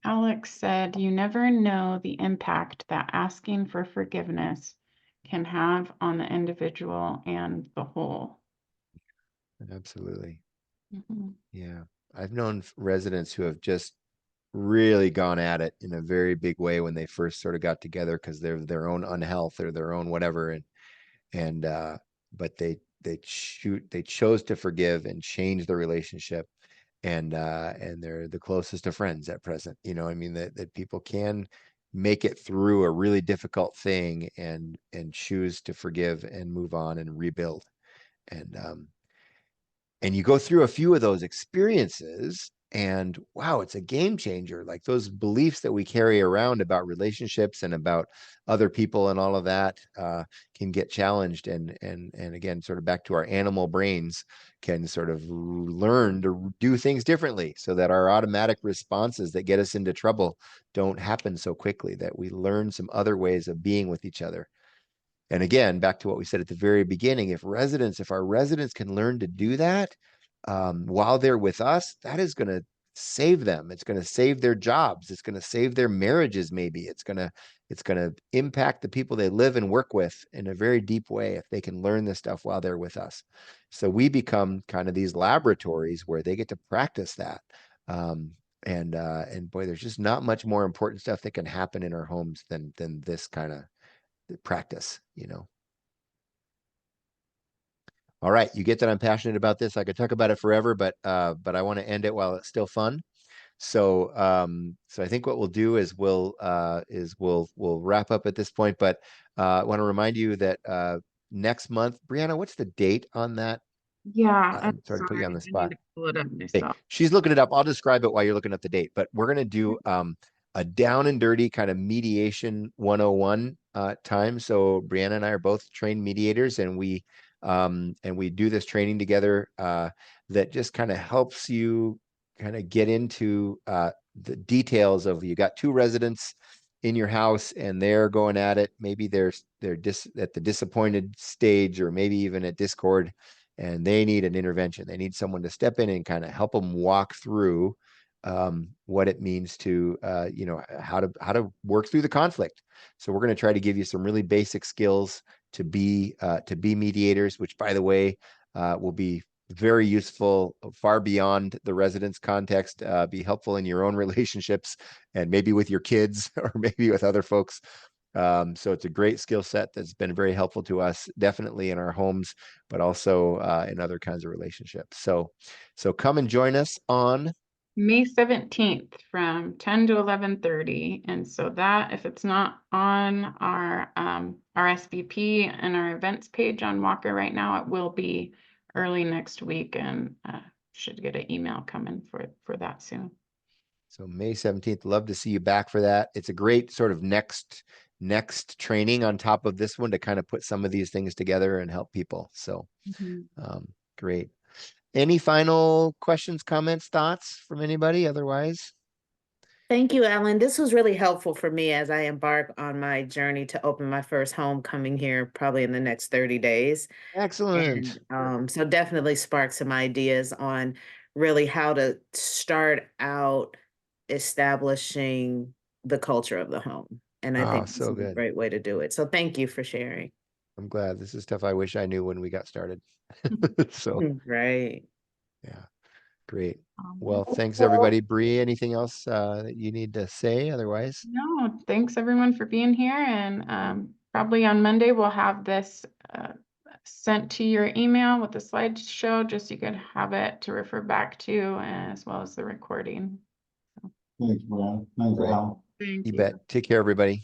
Alex said, you never know the impact that asking for forgiveness can have on the individual and the whole. Absolutely. Yeah. I've known residents who have just really gone at it in a very big way when they first sort of got together because they're their own unhealth or their own whatever, but they chose to forgive and change the relationship, and they're the closest of friends at present. I mean, that people can make it through a really difficult thing and choose to forgive and move on and rebuild, and you go through a few of those experiences, and wow, it's a game changer. Like those beliefs that we carry around about relationships and about other people and all of that can get challenged, and again, sort of back to our animal brains, can sort of learn to do things differently, so that our automatic responses that get us into trouble don't happen so quickly, that we learn some other ways of being with each other. And again, back to what we said at the very beginning, if our residents can learn to do that while they're with us, that is going to save them. It's going to save their jobs. It's going to save their marriages. Maybe it's going to impact the people they live and work with in a very deep way if they can learn this stuff while they're with us. So we become kind of these laboratories where they get to practice that. And boy, there's just not much more important stuff that can happen in our homes than this kind of practice. All right, you get that I'm passionate about this. I could talk about it forever, but I want to end it while it's still fun. So so I think what we'll do is we'll wrap up at this point, but I want to remind you that next month, Brianna, what's the date on that? Yeah, I'm sorry to put you on the I need spot. to pull it up Hey, myself. she's looking it up. I'll describe it while you're looking up the date, but we're going to do a down and dirty kind of mediation 101 time. So Brianna and I are both trained mediators, and we do this training together that just kind of helps you kind of get into the details of, you got two residents in your house and they're going at it. Maybe they're at the disappointed stage, or maybe even at discord, and they need an intervention. They need someone to step in and kind of help them walk through what it means to, how to work through the conflict. So we're going to try to give you some really basic skills to be mediators, which, by the way, will be very useful far beyond the residence context, be helpful in your own relationships and maybe with your kids or maybe with other folks. So it's a great skill set that's been very helpful to us, definitely in our homes, but also in other kinds of relationships. So come and join us on May 17th from 10 to 11:30. And so that, if it's not on our RSVP and our events page on Walker right now, it will be early next week, and should get an email coming for that soon. So May 17th, love to see you back for that. It's a great sort of next training on top of this one to kind of put some of these things together and help people. So great. Any final questions, comments, thoughts from anybody? Otherwise, Thank you, Alan. This was really helpful for me as I embark on my journey to open my first home coming here probably in the next 30 days. excellent. And so definitely spark some ideas on really how to start out establishing the culture of the home. And I Oh, think this so is a good. great way to do it. So thank you for sharing. I'm glad. This is stuff I wish I knew when we got started. So Right. yeah, great. Well, thanks everybody. Bree, anything else that you need to say? Otherwise, No, thanks everyone for being here, and probably on Monday we'll have this sent to your email with the slideshow, just so you can have it to refer back to, as well as the recording. Thanks, Brian. Thanks, Right. Al. Thank you you. bet. Take care, everybody.